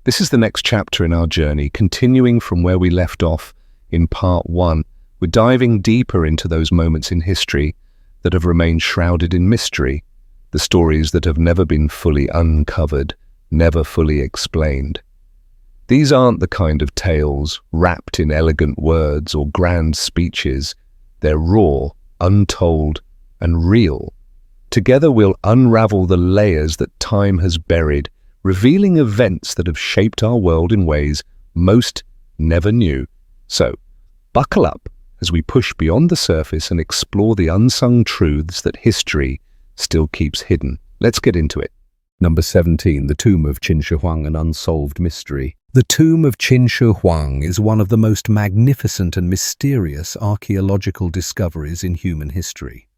This is the next chapter in our journey, continuing from where we left off in part 1. We're diving deeper into those moments in history that have remained shrouded in mystery, the stories that have never been fully uncovered, never fully explained. These aren't the kind of tales wrapped in elegant words or grand speeches. They're raw, untold, and real. Together we'll unravel the layers that time has buried, revealing events that have shaped our world in ways most never knew. So, buckle up as we push beyond the surface and explore the unsung truths that history still keeps hidden. Let's get into it. Number 17. The Tomb of Qin Shi Huang, an unsolved mystery. The Tomb of Qin Shi Huang is one of the most magnificent and mysterious archaeological discoveries in human history.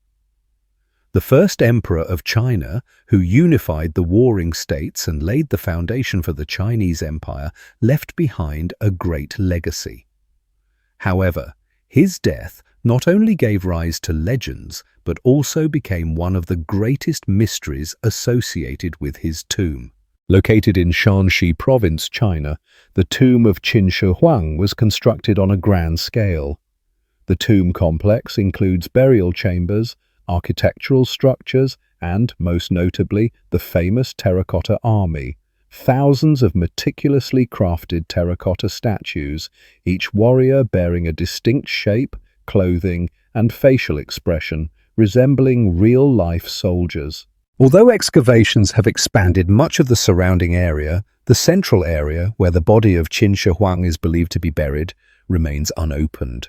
The first emperor of China, who unified the warring states and laid the foundation for the Chinese Empire, left behind a great legacy. However, his death not only gave rise to legends, but also became one of the greatest mysteries associated with his tomb. Located in Shanxi province, China, the tomb of Qin Shi Huang was constructed on a grand scale. The tomb complex includes burial chambers, architectural structures, and, most notably, the famous terracotta army. Thousands of meticulously crafted terracotta statues, each warrior bearing a distinct shape, clothing, and facial expression, resembling real-life soldiers. Although excavations have expanded much of the surrounding area, the central area, where the body of Qin Shi Huang is believed to be buried, remains unopened.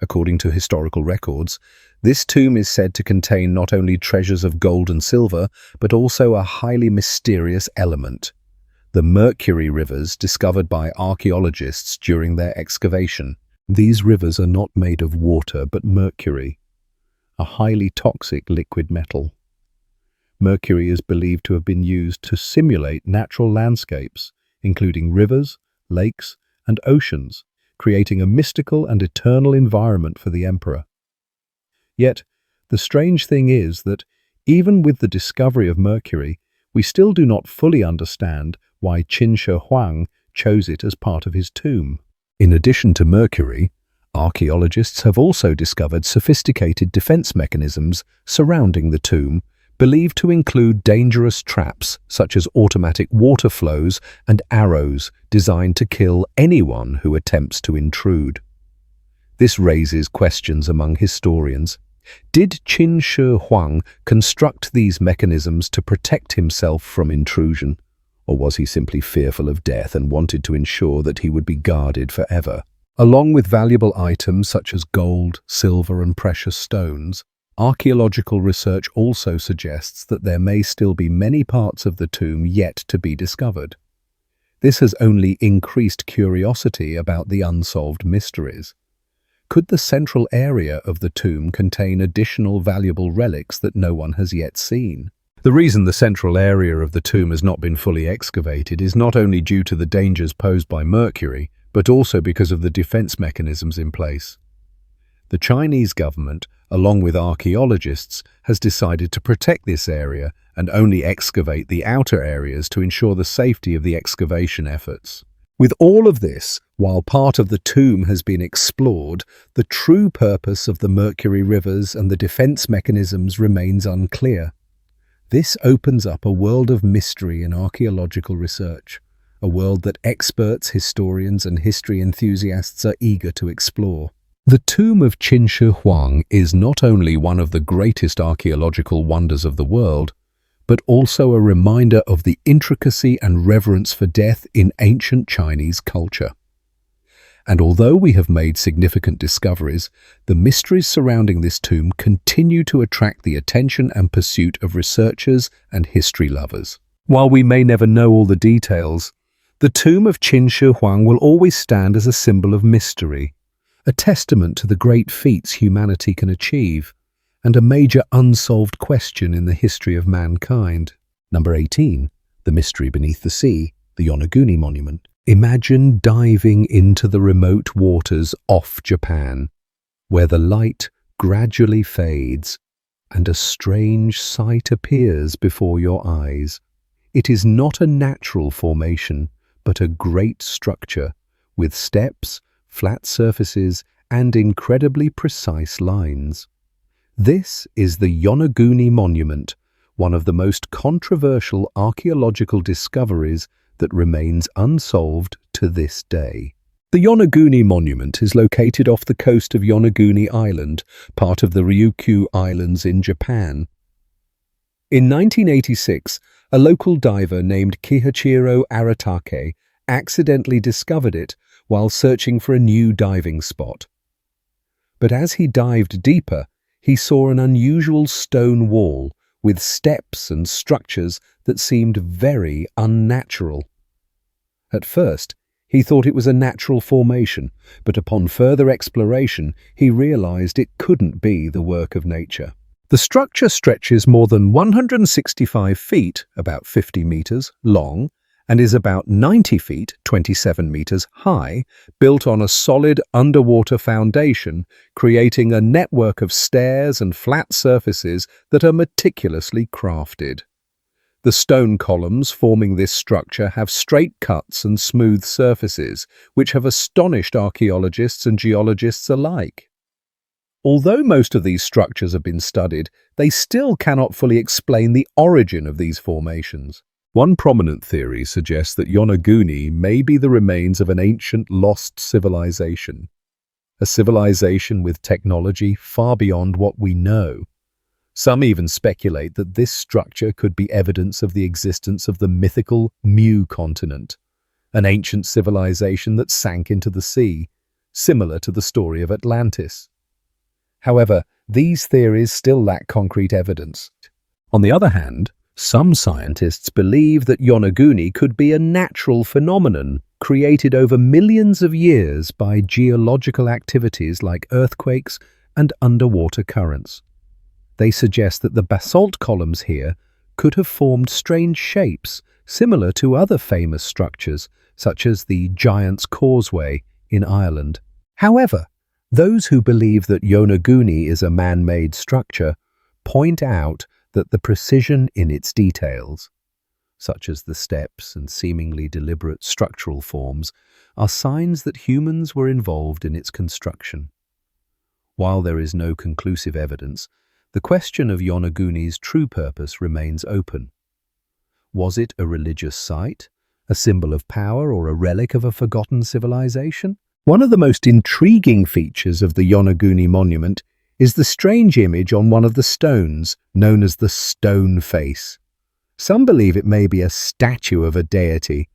According to historical records, this tomb is said to contain not only treasures of gold and silver, but also a highly mysterious element: the mercury rivers discovered by archaeologists during their excavation. These rivers are not made of water, but mercury, a highly toxic liquid metal. Mercury is believed to have been used to simulate natural landscapes, including rivers, lakes, and oceans, creating a mystical and eternal environment for the emperor. Yet, the strange thing is that, even with the discovery of mercury, we still do not fully understand why Qin Shi Huang chose it as part of his tomb. In addition to mercury, archaeologists have also discovered sophisticated defense mechanisms surrounding the tomb, believed to include dangerous traps such as automatic water flows and arrows designed to kill anyone who attempts to intrude. This raises questions among historians. Did Qin Shi Huang construct these mechanisms to protect himself from intrusion, or was he simply fearful of death and wanted to ensure that he would be guarded forever? Along with valuable items such as gold, silver, and precious stones, archaeological research also suggests that there may still be many parts of the tomb yet to be discovered. This has only increased curiosity about the unsolved mysteries. Could the central area of the tomb contain additional valuable relics that no one has yet seen? The reason the central area of the tomb has not been fully excavated is not only due to the dangers posed by mercury, but also because of the defense mechanisms in place. The Chinese government, along with archaeologists, has decided to protect this area and only excavate the outer areas to ensure the safety of the excavation efforts. With all of this, while part of the tomb has been explored, the true purpose of the mercury rivers and the defense mechanisms remains unclear. This opens up a world of mystery in archaeological research, a world that experts, historians, and history enthusiasts are eager to explore. The tomb of Qin Shi Huang is not only one of the greatest archaeological wonders of the world, but also a reminder of the intricacy and reverence for death in ancient Chinese culture. And although we have made significant discoveries, the mysteries surrounding this tomb continue to attract the attention and pursuit of researchers and history lovers. While we may never know all the details, the tomb of Qin Shi Huang will always stand as a symbol of mystery, a testament to the great feats humanity can achieve, and a major unsolved question in the history of mankind. Number 18. The Mystery Beneath the Sea, the Yonaguni Monument. Imagine diving into the remote waters off Japan, where the light gradually fades and a strange sight appears before your eyes. It is not a natural formation, but a great structure, with steps, flat surfaces, and incredibly precise lines. This is the Yonaguni Monument, one of the most controversial archaeological discoveries that remains unsolved to this day. The Yonaguni Monument is located off the coast of Yonaguni Island, part of the Ryukyu Islands in Japan. In 1986, a local diver named Kihachiro Aratake accidentally discovered it while searching for a new diving spot. But as he dived deeper, he saw an unusual stone wall with steps and structures that seemed very unnatural. At first, he thought it was a natural formation, but upon further exploration, he realized it couldn't be the work of nature. The structure stretches more than 165 feet, about 50 meters, long, and is about 90 feet, 27 meters high, built on a solid underwater foundation, creating a network of stairs and flat surfaces that are meticulously crafted. The stone columns forming this structure have straight cuts and smooth surfaces, which have astonished archaeologists and geologists alike. Although most of these structures have been studied, they still cannot fully explain the origin of these formations. One prominent theory suggests that Yonaguni may be the remains of an ancient lost civilization, a civilization with technology far beyond what we know. Some even speculate that this structure could be evidence of the existence of the mythical Mu continent, an ancient civilization that sank into the sea, similar to the story of Atlantis. However, these theories still lack concrete evidence. On the other hand, some scientists believe that Yonaguni could be a natural phenomenon created over millions of years by geological activities like earthquakes and underwater currents. They suggest that the basalt columns here could have formed strange shapes similar to other famous structures, such as the Giant's Causeway in Ireland. However, those who believe that Yonaguni is a man-made structure point out that the precision in its details, such as the steps and seemingly deliberate structural forms, are signs that humans were involved in its construction. While there is no conclusive evidence, the question of Yonaguni's true purpose remains open. Was it a religious site, a symbol of power, or a relic of a forgotten civilization? One of the most intriguing features of the Yonaguni monument is the strange image on one of the stones, known as the stone face. Some believe it may be a statue of a deity,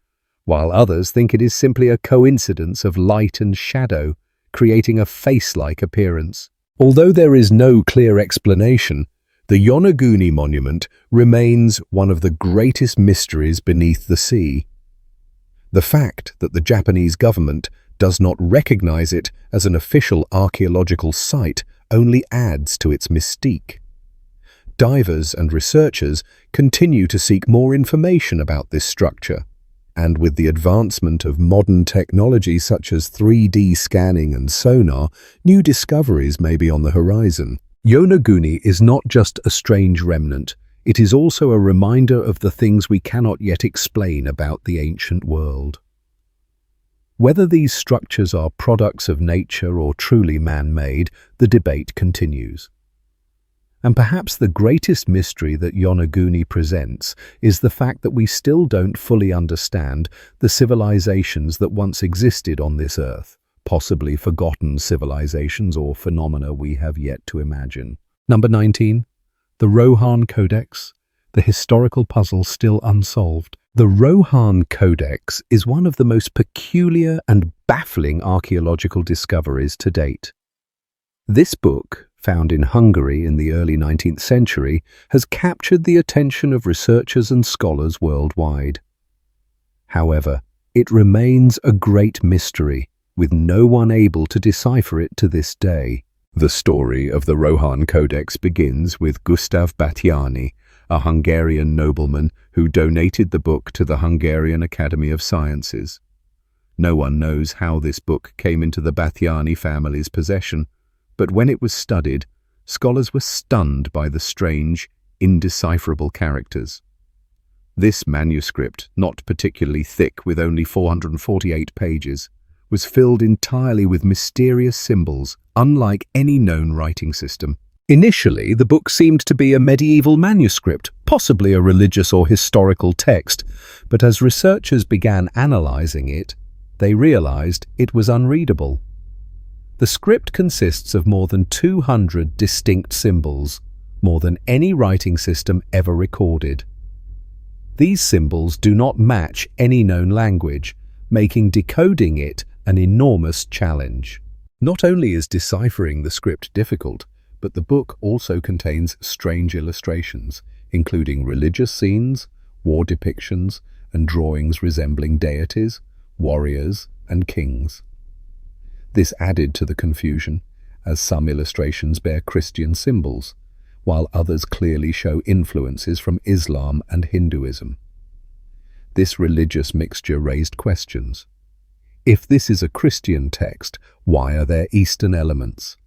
while others think it is simply a coincidence of light and shadow, creating a face-like appearance. Although there is no clear explanation, the Yonaguni monument remains one of the greatest mysteries beneath the sea. The fact that the Japanese government does not recognize it as an official archaeological site only adds to its mystique. Divers and researchers continue to seek more information about this structure, and with the advancement of modern technology such as 3D scanning and sonar, new discoveries may be on the horizon. Yonaguni is not just a strange remnant, it is also a reminder of the things we cannot yet explain about the ancient world. Whether these structures are products of nature or truly man-made, the debate continues. And perhaps the greatest mystery that Yonaguni presents is the fact that we still don't fully understand the civilizations that once existed on this earth, possibly forgotten civilizations or phenomena we have yet to imagine. Number 19. The Rohan Codex, the historical puzzle still unsolved. The Rohan Codex is one of the most peculiar and baffling archaeological discoveries to date. This book, found in Hungary in the early 19th century, has captured the attention of researchers and scholars worldwide. However, it remains a great mystery, with no one able to decipher it to this day. The story of the Rohan Codex begins with Gustav Batthyány, a Hungarian nobleman who donated the book to the Hungarian Academy of Sciences. No one knows how this book came into the Batthyány family's possession, but when it was studied, scholars were stunned by the strange, indecipherable characters. This manuscript, not particularly thick with only 448 pages, was filled entirely with mysterious symbols, unlike any known writing system. Initially, the book seemed to be a medieval manuscript, possibly a religious or historical text, but as researchers began analyzing it, they realized it was unreadable. The script consists of more than 200 distinct symbols, more than any writing system ever recorded. These symbols do not match any known language, making decoding it an enormous challenge. Not only is deciphering the script difficult, but the book also contains strange illustrations, including religious scenes, war depictions, and drawings resembling deities, warriors, and kings. This added to the confusion, as some illustrations bear Christian symbols, while others clearly show influences from Islam and Hinduism. This religious mixture raised questions. If this is a Christian text, why are there Eastern elements?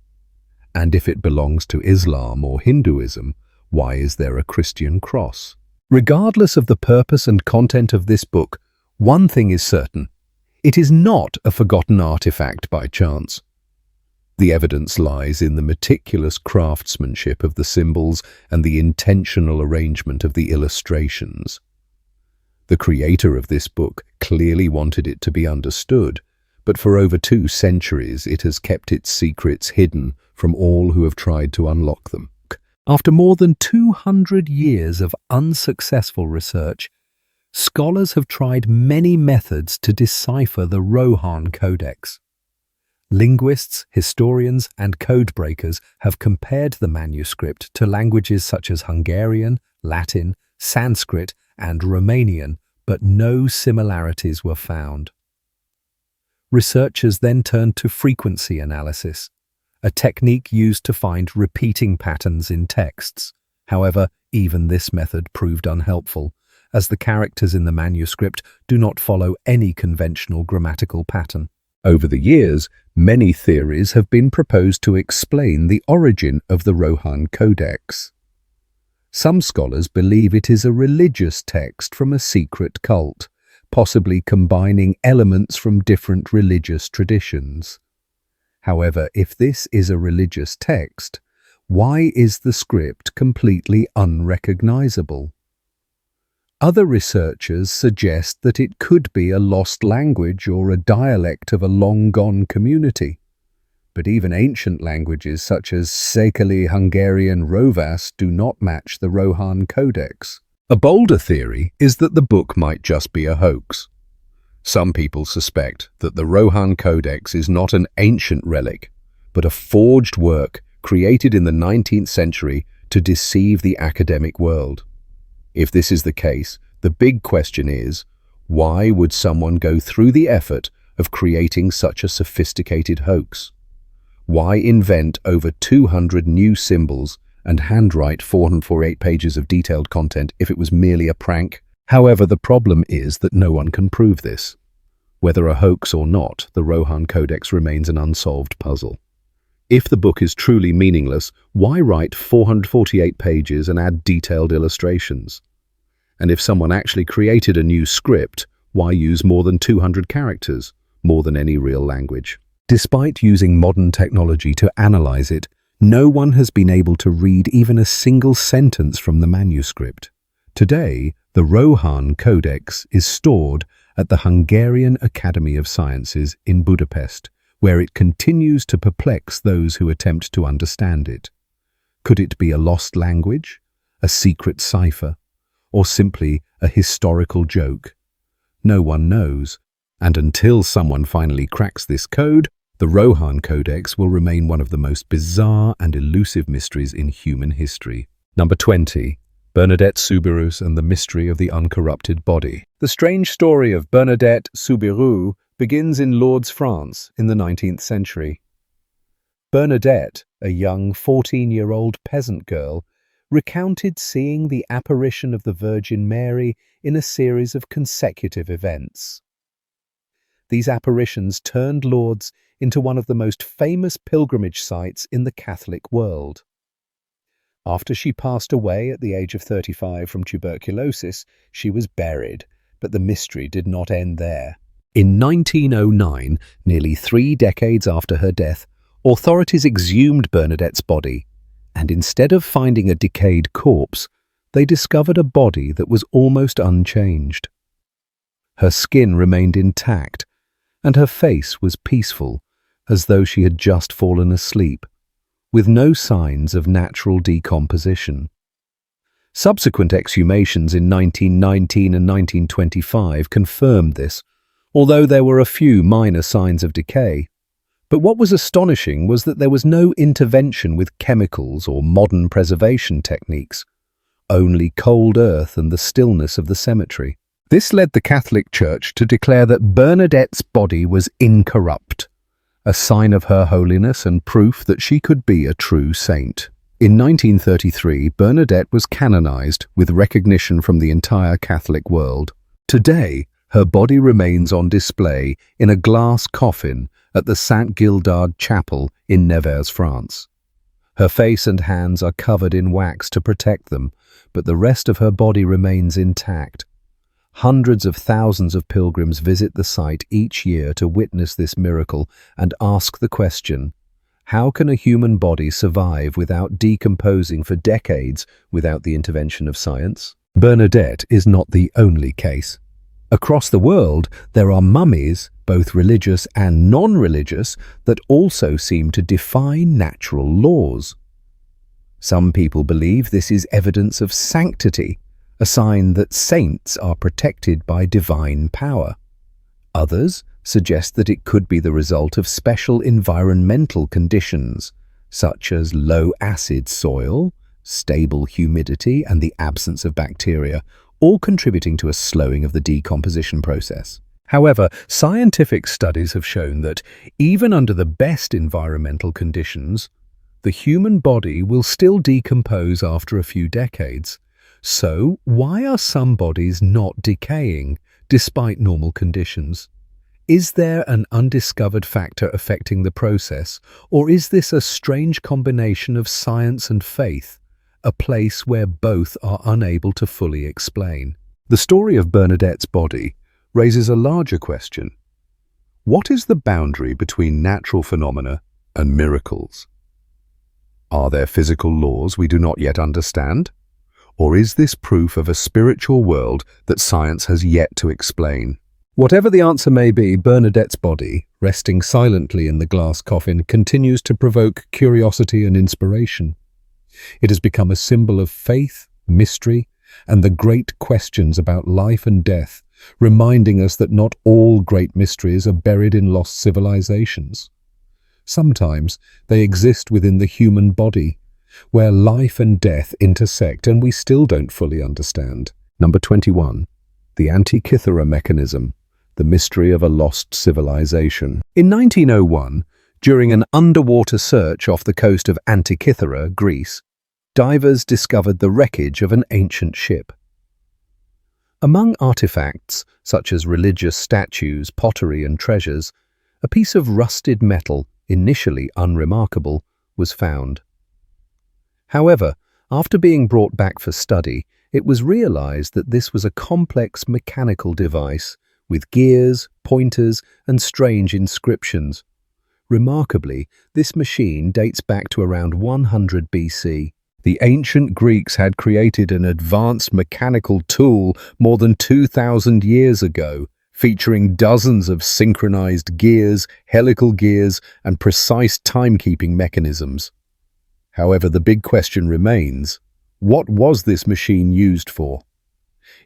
And if it belongs to Islam or Hinduism, why is there a Christian cross? Regardless of the purpose and content of this book, one thing is certain. It is not a forgotten artifact by chance. The evidence lies in the meticulous craftsmanship of the symbols and the intentional arrangement of the illustrations. The creator of this book clearly wanted it to be understood, but for over 2 centuries it has kept its secrets hidden from all who have tried to unlock them. After more than 200 years of unsuccessful research, scholars have tried many methods to decipher the Rohan Codex. Linguists, historians, and codebreakers have compared the manuscript to languages such as Hungarian, Latin, Sanskrit, and Romanian, but no similarities were found. Researchers then turned to frequency analysis, a technique used to find repeating patterns in texts. However, even this method proved unhelpful, as the characters in the manuscript do not follow any conventional grammatical pattern. Over the years, many theories have been proposed to explain the origin of the Rohan Codex. Some scholars believe it is a religious text from a secret cult, possibly combining elements from different religious traditions. However, if this is a religious text, why is the script completely unrecognizable? Other researchers suggest that it could be a lost language or a dialect of a long-gone community. But even ancient languages such as Szekely Hungarian Rovas do not match the Rohan Codex. A bolder theory is that the book might just be a hoax. Some people suspect that the Rohan Codex is not an ancient relic, but a forged work created in the 19th century to deceive the academic world. If this is the case, the big question is, why would someone go through the effort of creating such a sophisticated hoax? Why invent over 200 new symbols and handwrite 448 pages of detailed content if it was merely a prank? However, the problem is that no one can prove this. Whether a hoax or not, the Rohan Codex remains an unsolved puzzle. If the book is truly meaningless, why write 448 pages and add detailed illustrations? And if someone actually created a new script, why use more than 200 characters, more than any real language? Despite using modern technology to analyze it, no one has been able to read even a single sentence from the manuscript. Today, the Rohan Codex is stored at the Hungarian Academy of Sciences in Budapest, where it continues to perplex those who attempt to understand it. Could it be a lost language, a secret cipher, or simply a historical joke? No one knows, and until someone finally cracks this code, the Rohan Codex will remain one of the most bizarre and elusive mysteries in human history. Number 20. Bernadette Soubirous and the Mystery of the Uncorrupted Body. The strange story of Bernadette Soubirous begins in Lourdes, France, in the 19th century. Bernadette, a young 14-year-old peasant girl, recounted seeing the apparition of the Virgin Mary in a series of consecutive events. These apparitions turned Lourdes into one of the most famous pilgrimage sites in the Catholic world. After she passed away at the age of 35 from tuberculosis, she was buried, but the mystery did not end there. In 1909, nearly 3 decades after her death, authorities exhumed Bernadette's body, and instead of finding a decayed corpse, they discovered a body that was almost unchanged. Her skin remained intact, and her face was peaceful, as though she had just fallen asleep, with no signs of natural decomposition. Subsequent exhumations in 1919 and 1925 confirmed this, although there were a few minor signs of decay. But what was astonishing was that there was no intervention with chemicals or modern preservation techniques, only cold earth and the stillness of the cemetery. This led the Catholic Church to declare that Bernadette's body was incorrupt, a sign of her holiness and proof that she could be a true saint. In 1933, Bernadette was canonized with recognition from the entire Catholic world. Today, her body remains on display in a glass coffin at the Saint Gildard Chapel in Nevers, France. Her face and hands are covered in wax to protect them, but the rest of her body remains intact. Hundreds of thousands of pilgrims visit the site each year to witness this miracle and ask the question, how can a human body survive without decomposing for decades without the intervention of science? Bernadette is not the only case. Across the world, there are mummies, both religious and non-religious, that also seem to defy natural laws. Some people believe this is evidence of sanctity, a sign that saints are protected by divine power. Others suggest that it could be the result of special environmental conditions, such as low-acid soil, stable humidity, and the absence of bacteria, all contributing to a slowing of the decomposition process. However, scientific studies have shown that, even under the best environmental conditions, the human body will still decompose after a few decades. So, why are some bodies not decaying, despite normal conditions? Is there an undiscovered factor affecting the process, or is this a strange combination of science and faith, a place where both are unable to fully explain? The story of Bernadette's body raises a larger question. What is the boundary between natural phenomena and miracles? Are there physical laws we do not yet understand? Or is this proof of a spiritual world that science has yet to explain? Whatever the answer may be, Bernadette's body, resting silently in the glass coffin, continues to provoke curiosity and inspiration. It has become a symbol of faith, mystery, and the great questions about life and death, reminding us that not all great mysteries are buried in lost civilizations. Sometimes they exist within the human body, where life and death intersect and we still don't fully understand. Number 21. The Antikythera mechanism, the mystery of a lost civilization. In 1901, during an underwater search off the coast of Antikythera, Greece, divers discovered the wreckage of an ancient ship. Among artifacts, such as religious statues, pottery and treasures, a piece of rusted metal, initially unremarkable, was found. However, after being brought back for study, it was realized that this was a complex mechanical device with gears, pointers, and strange inscriptions. Remarkably, this machine dates back to around 100 BC. The ancient Greeks had created an advanced mechanical tool more than 2,000 years ago, featuring dozens of synchronized gears, helical gears, and precise timekeeping mechanisms. However, the big question remains, what was this machine used for?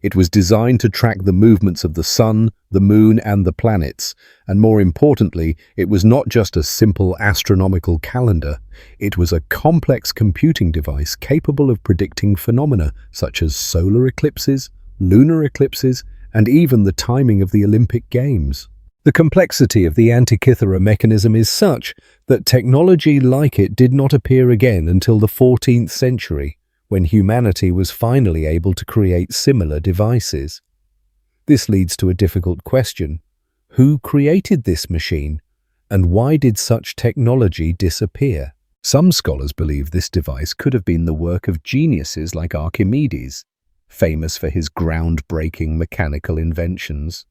It was designed to track the movements of the sun, the moon, and the planets, and more importantly, it was not just a simple astronomical calendar. It was a complex computing device capable of predicting phenomena such as solar eclipses, lunar eclipses, and even the timing of the Olympic Games. The complexity of the Antikythera mechanism is such that technology like it did not appear again until the 14th century, when humanity was finally able to create similar devices. This leads to a difficult question. Who created this machine, and why did such technology disappear? Some scholars believe this device could have been the work of geniuses like Archimedes, famous for his groundbreaking mechanical inventions.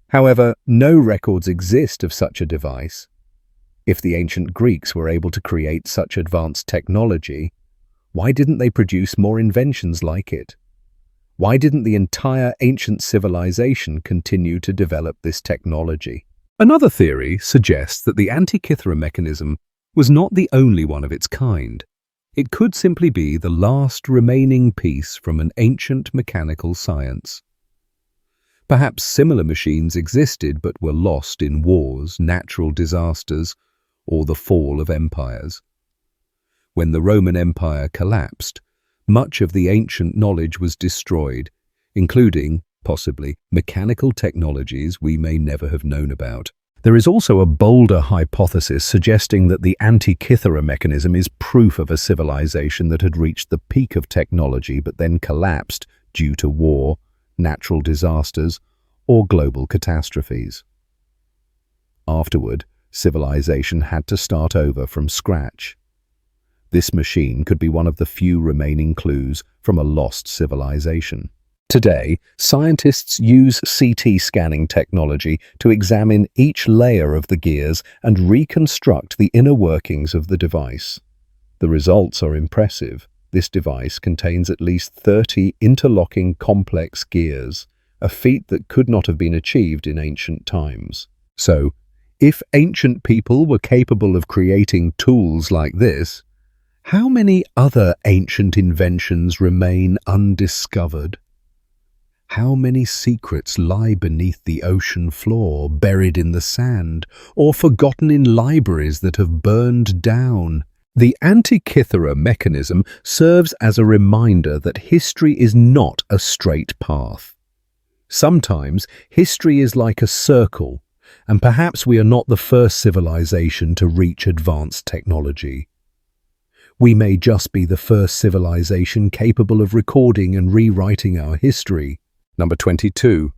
However, no records exist of such a device. If the ancient Greeks were able to create such advanced technology, why didn't they produce more inventions like it? Why didn't the entire ancient civilization continue to develop this technology? Another theory suggests that the Antikythera mechanism was not the only one of its kind. It could simply be the last remaining piece from an ancient mechanical science. Perhaps similar machines existed but were lost in wars, natural disasters, or the fall of empires. When the Roman Empire collapsed, much of the ancient knowledge was destroyed, including, possibly, mechanical technologies we may never have known about. There is also a bolder hypothesis suggesting that the Antikythera mechanism is proof of a civilization that had reached the peak of technology but then collapsed due to war, natural disasters, or global catastrophes. Afterward, civilization had to start over from scratch. This machine could be one of the few remaining clues from a lost civilization. Today, scientists use CT scanning technology to examine each layer of the gears and reconstruct the inner workings of the device. The results are impressive. This device contains at least 30 interlocking complex gears, a feat that could not have been achieved in ancient times. So, if ancient people were capable of creating tools like this, how many other ancient inventions remain undiscovered? How many secrets lie beneath the ocean floor, buried in the sand, or forgotten in libraries that have burned down? The Antikythera mechanism serves as a reminder that history is not a straight path. Sometimes history is like a circle, and perhaps we are not the first civilization to reach advanced technology. We may just be the first civilization capable of recording and rewriting our history. Number 22.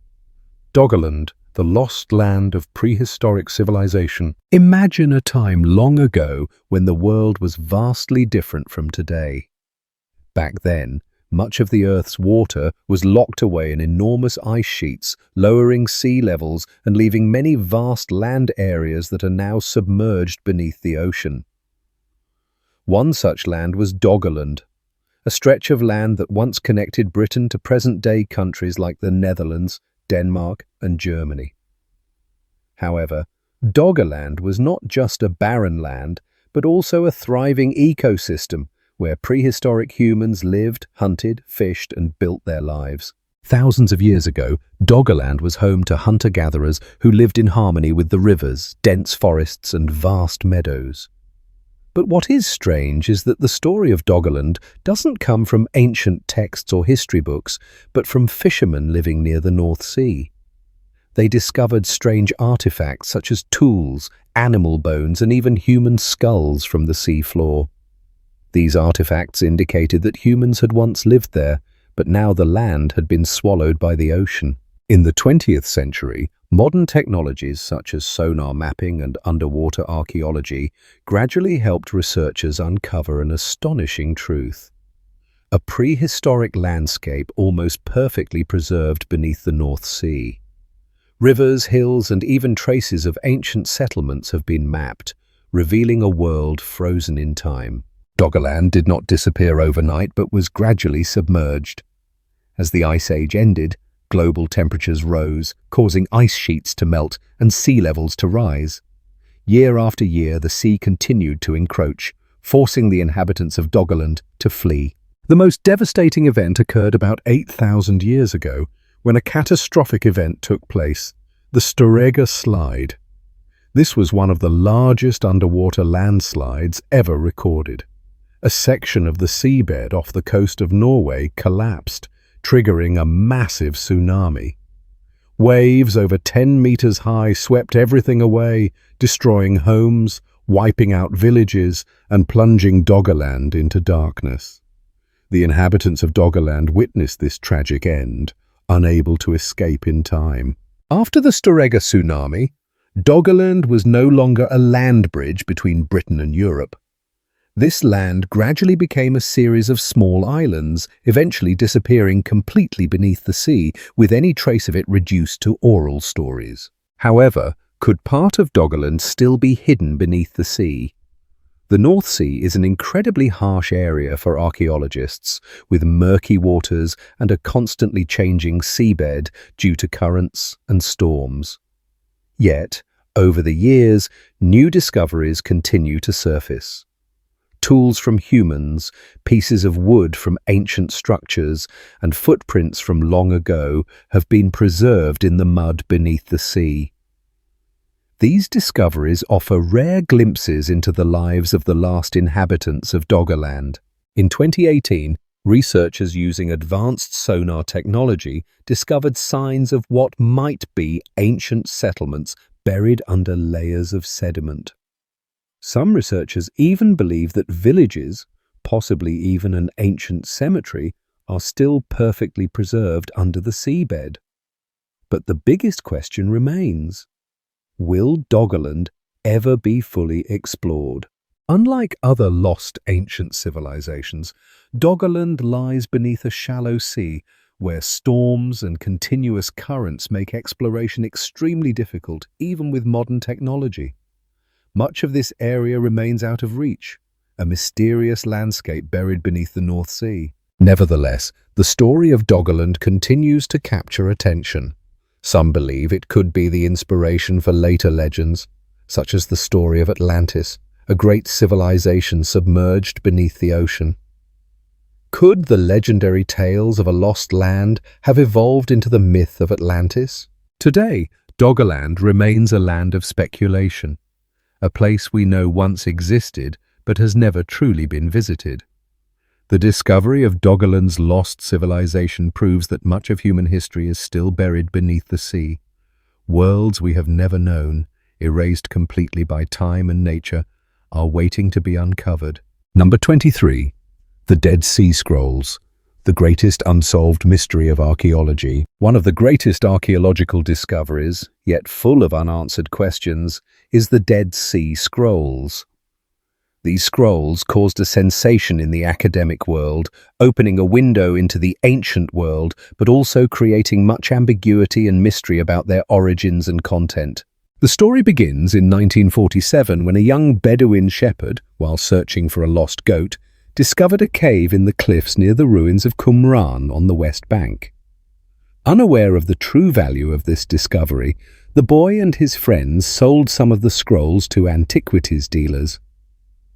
Doggerland, the lost land of prehistoric civilization. Imagine a time long ago when the world was vastly different from today. Back then, much of the Earth's water was locked away in enormous ice sheets, lowering sea levels and leaving many vast land areas that are now submerged beneath the ocean. One such land was Doggerland, a stretch of land that once connected Britain to present-day countries like the Netherlands, Denmark, and Germany. However, Doggerland was not just a barren land, but also a thriving ecosystem where prehistoric humans lived, hunted, fished, and built their lives. Thousands of years ago, Doggerland was home to hunter-gatherers who lived in harmony with the rivers, dense forests, and vast meadows. But what is strange is that the story of Doggerland doesn't come from ancient texts or history books, but from fishermen living near the North Sea. They discovered strange artifacts such as tools, animal bones, and even human skulls from the sea floor. These artifacts indicated that humans had once lived there, but now the land had been swallowed by the ocean. In the 20th century, modern technologies such as sonar mapping and underwater archaeology gradually helped researchers uncover an astonishing truth. A prehistoric landscape almost perfectly preserved beneath the North Sea. Rivers, hills, and even traces of ancient settlements have been mapped, revealing a world frozen in time. Doggerland did not disappear overnight but was gradually submerged. As the Ice Age ended, global temperatures rose, causing ice sheets to melt and sea levels to rise. Year after year, the sea continued to encroach, forcing the inhabitants of Doggerland to flee. The most devastating event occurred about 8,000 years ago, when a catastrophic event took place, the Storegga Slide. This was one of the largest underwater landslides ever recorded. A section of the seabed off the coast of Norway collapsed, triggering a massive tsunami. Waves over 10 meters high swept everything away, destroying homes, wiping out villages, and plunging Doggerland into darkness. The inhabitants of Doggerland witnessed this tragic end, unable to escape in time. After the Storegga tsunami, Doggerland was no longer a land bridge between Britain and Europe. This land gradually became a series of small islands, eventually disappearing completely beneath the sea, with any trace of it reduced to oral stories. However, could part of Doggerland still be hidden beneath the sea? The North Sea is an incredibly harsh area for archaeologists, with murky waters and a constantly changing seabed due to currents and storms. Yet, over the years, new discoveries continue to surface. Tools from humans, pieces of wood from ancient structures, and footprints from long ago have been preserved in the mud beneath the sea. These discoveries offer rare glimpses into the lives of the last inhabitants of Doggerland. In 2018, researchers using advanced sonar technology discovered signs of what might be ancient settlements buried under layers of sediment. Some researchers even believe that villages, possibly even an ancient cemetery, are still perfectly preserved under the seabed. But the biggest question remains: will Doggerland ever be fully explored? Unlike other lost ancient civilizations, Doggerland lies beneath a shallow sea where storms and continuous currents make exploration extremely difficult, even with modern technology. Much of this area remains out of reach, a mysterious landscape buried beneath the North Sea. Nevertheless, the story of Doggerland continues to capture attention. Some believe it could be the inspiration for later legends, such as the story of Atlantis, a great civilization submerged beneath the ocean. Could the legendary tales of a lost land have evolved into the myth of Atlantis? Today, Doggerland remains a land of speculation, a place we know once existed but has never truly been visited. The discovery of Doggerland's lost civilization proves that much of human history is still buried beneath the sea. Worlds we have never known, erased completely by time and nature, are waiting to be uncovered. Number 23. The Dead Sea Scrolls, the greatest unsolved mystery of archaeology. One of the greatest archaeological discoveries, yet full of unanswered questions, is the Dead Sea Scrolls. These scrolls caused a sensation in the academic world, opening a window into the ancient world, but also creating much ambiguity and mystery about their origins and content. The story begins in 1947 when a young Bedouin shepherd, while searching for a lost goat, discovered a cave in the cliffs near the ruins of Qumran on the west bank. Unaware of the true value of this discovery, the boy and his friends sold some of the scrolls to antiquities dealers.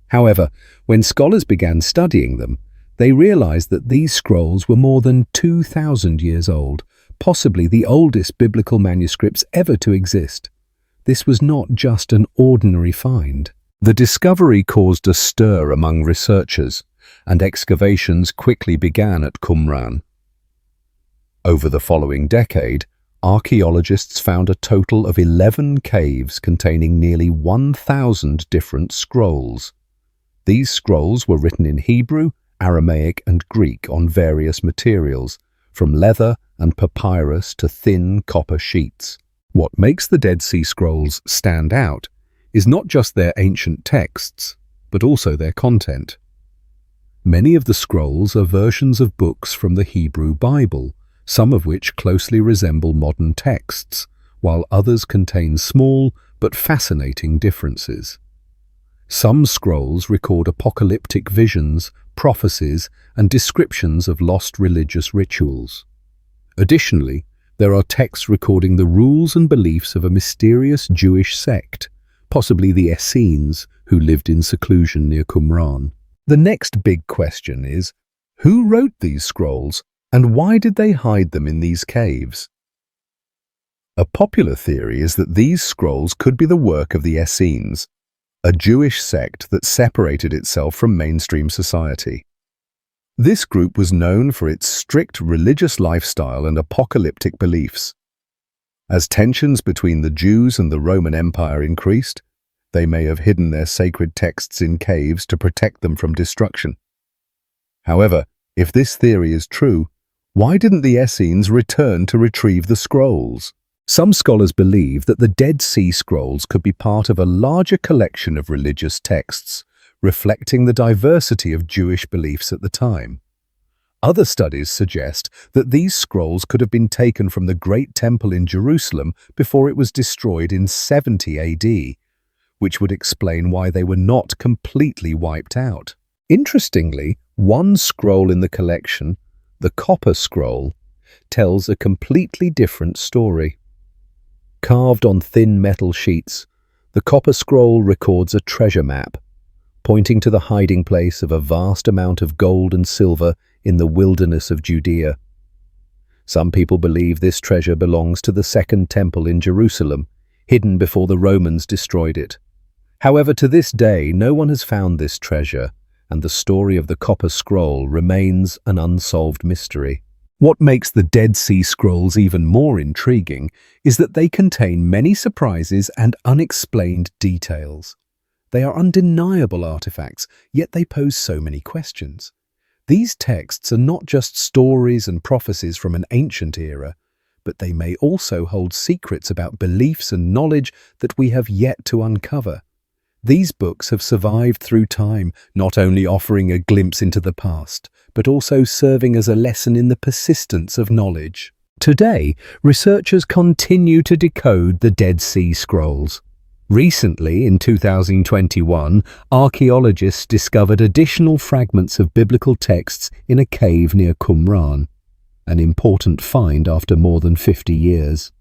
However, when scholars began studying them, they realized that these scrolls were more than 2,000 years old, possibly the oldest biblical manuscripts ever to exist. This was not just an ordinary find. The discovery caused a stir among researchers, and excavations quickly began at Qumran. Over the following decade, archaeologists found a total of 11 caves containing nearly 1,000 different scrolls. These scrolls were written in Hebrew, Aramaic, and Greek on various materials, from leather and papyrus to thin copper sheets. What makes the Dead Sea Scrolls stand out is not just their ancient texts, but also their content. Many of the scrolls are versions of books from the Hebrew Bible, some of which closely resemble modern texts, while others contain small but fascinating differences. Some scrolls record apocalyptic visions, prophecies, and descriptions of lost religious rituals. Additionally, there are texts recording the rules and beliefs of a mysterious Jewish sect, possibly the Essenes, who lived in seclusion near Qumran. The next big question is, who wrote these scrolls, and why did they hide them in these caves? A popular theory is that these scrolls could be the work of the Essenes, a Jewish sect that separated itself from mainstream society. This group was known for its strict religious lifestyle and apocalyptic beliefs. As tensions between the Jews and the Roman Empire increased, they may have hidden their sacred texts in caves to protect them from destruction. However, if this theory is true, why didn't the Essenes return to retrieve the scrolls? Some scholars believe that the Dead Sea Scrolls could be part of a larger collection of religious texts, reflecting the diversity of Jewish beliefs at the time. Other studies suggest that these scrolls could have been taken from the Great Temple in Jerusalem before it was destroyed in 70 AD, which would explain why they were not completely wiped out. Interestingly, one scroll in the collection, the Copper Scroll, tells a completely different story. Carved on thin metal sheets, the Copper Scroll records a treasure map, pointing to the hiding place of a vast amount of gold and silver in the wilderness of Judea. Some people believe this treasure belongs to the Second Temple in Jerusalem, hidden before the Romans destroyed it. However, to this day, no one has found this treasure, and the story of the Copper Scroll remains an unsolved mystery. What makes the Dead Sea Scrolls even more intriguing is that they contain many surprises and unexplained details. They are undeniable artifacts, yet they pose so many questions. These texts are not just stories and prophecies from an ancient era, but they may also hold secrets about beliefs and knowledge that we have yet to uncover. These books have survived through time, not only offering a glimpse into the past, but also serving as a lesson in the persistence of knowledge. Today, researchers continue to decode the Dead Sea Scrolls. Recently, in 2021, archaeologists discovered additional fragments of biblical texts in a cave near Qumran, an important find after more than 50 years.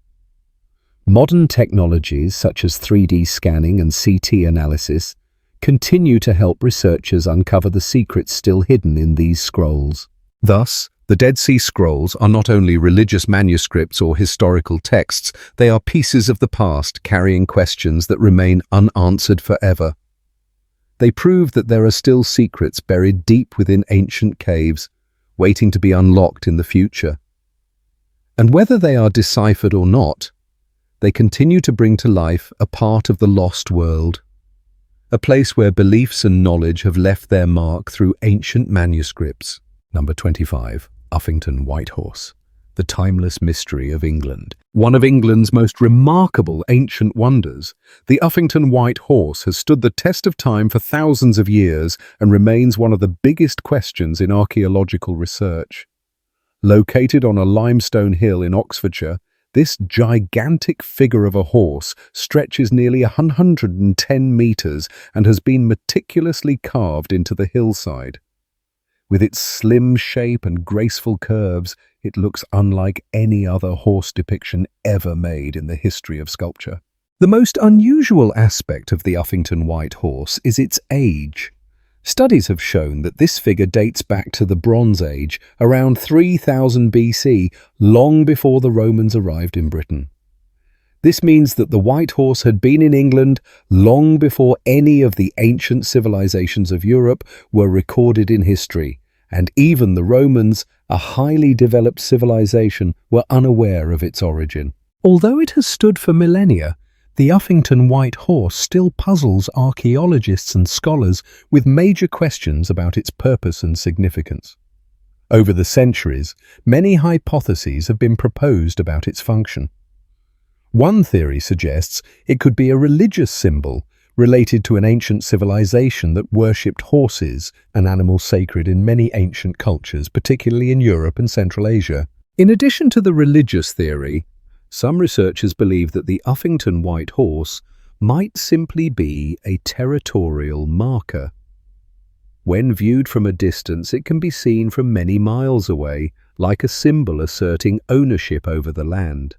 Modern technologies such as 3D scanning and CT analysis continue to help researchers uncover the secrets still hidden in these scrolls. Thus, the Dead Sea Scrolls are not only religious manuscripts or historical texts, they are pieces of the past carrying questions that remain unanswered forever. They prove that there are still secrets buried deep within ancient caves, waiting to be unlocked in the future. And whether they are deciphered or not, they continue to bring to life a part of the lost world, a place where beliefs and knowledge have left their mark through ancient manuscripts. Number 25. Uffington Whitehorse, the timeless mystery of England. One of England's most remarkable ancient wonders, the Uffington White Horse has stood the test of time for thousands of years and remains one of the biggest questions in archaeological research. Located on a limestone hill in Oxfordshire, this gigantic figure of a horse stretches nearly 110 meters and has been meticulously carved into the hillside. With its slim shape and graceful curves, it looks unlike any other horse depiction ever made in the history of sculpture. The most unusual aspect of the Uffington White Horse is its age. Studies have shown that this figure dates back to the Bronze Age, around 3000 BC, long before the Romans arrived in Britain. This means that the White Horse had been in England long before any of the ancient civilizations of Europe were recorded in history, and even the Romans, a highly developed civilization, were unaware of its origin. Although it has stood for millennia, the Uffington White Horse still puzzles archaeologists and scholars with major questions about its purpose and significance. Over the centuries, many hypotheses have been proposed about its function. One theory suggests it could be a religious symbol related to an ancient civilization that worshipped horses, an animal sacred in many ancient cultures, particularly in Europe and Central Asia. In addition to the religious theory, some researchers believe that the Uffington White Horse might simply be a territorial marker. When viewed from a distance, it can be seen from many miles away, like a symbol asserting ownership over the land.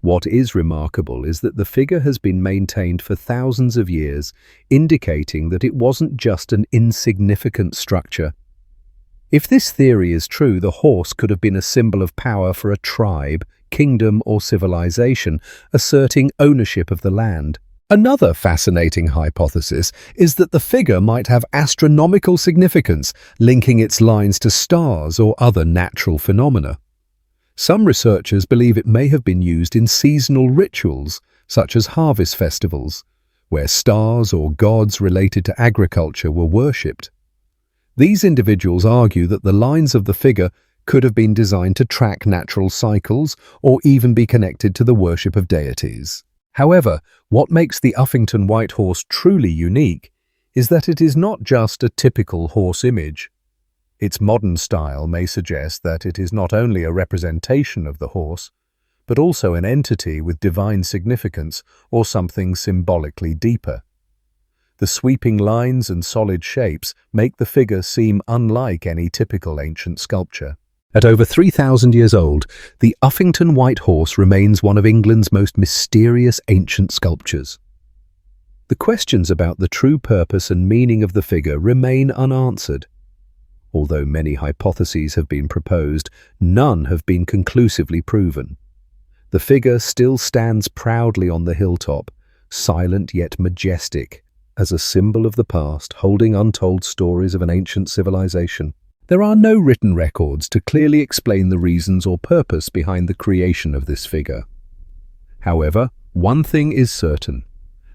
What is remarkable is that the figure has been maintained for thousands of years, indicating that it wasn't just an insignificant structure. If this theory is true, the horse could have been a symbol of power for a tribe, kingdom, or civilization, asserting ownership of the land. Another fascinating hypothesis is that the figure might have astronomical significance, linking its lines to stars or other natural phenomena. Some researchers believe it may have been used in seasonal rituals, such as harvest festivals, where stars or gods related to agriculture were worshipped. These individuals argue that the lines of the figure could have been designed to track natural cycles or even be connected to the worship of deities. However, what makes the Uffington White Horse truly unique is that it is not just a typical horse image. Its modern style may suggest that it is not only a representation of the horse, but also an entity with divine significance or something symbolically deeper. The sweeping lines and solid shapes make the figure seem unlike any typical ancient sculpture. At over 3,000 years old, the Uffington White Horse remains one of England's most mysterious ancient sculptures. The questions about the true purpose and meaning of the figure remain unanswered. Although many hypotheses have been proposed, none have been conclusively proven. The figure still stands proudly on the hilltop, silent yet majestic, as a symbol of the past, holding untold stories of an ancient civilization. There are no written records to clearly explain the reasons or purpose behind the creation of this figure. However, one thing is certain.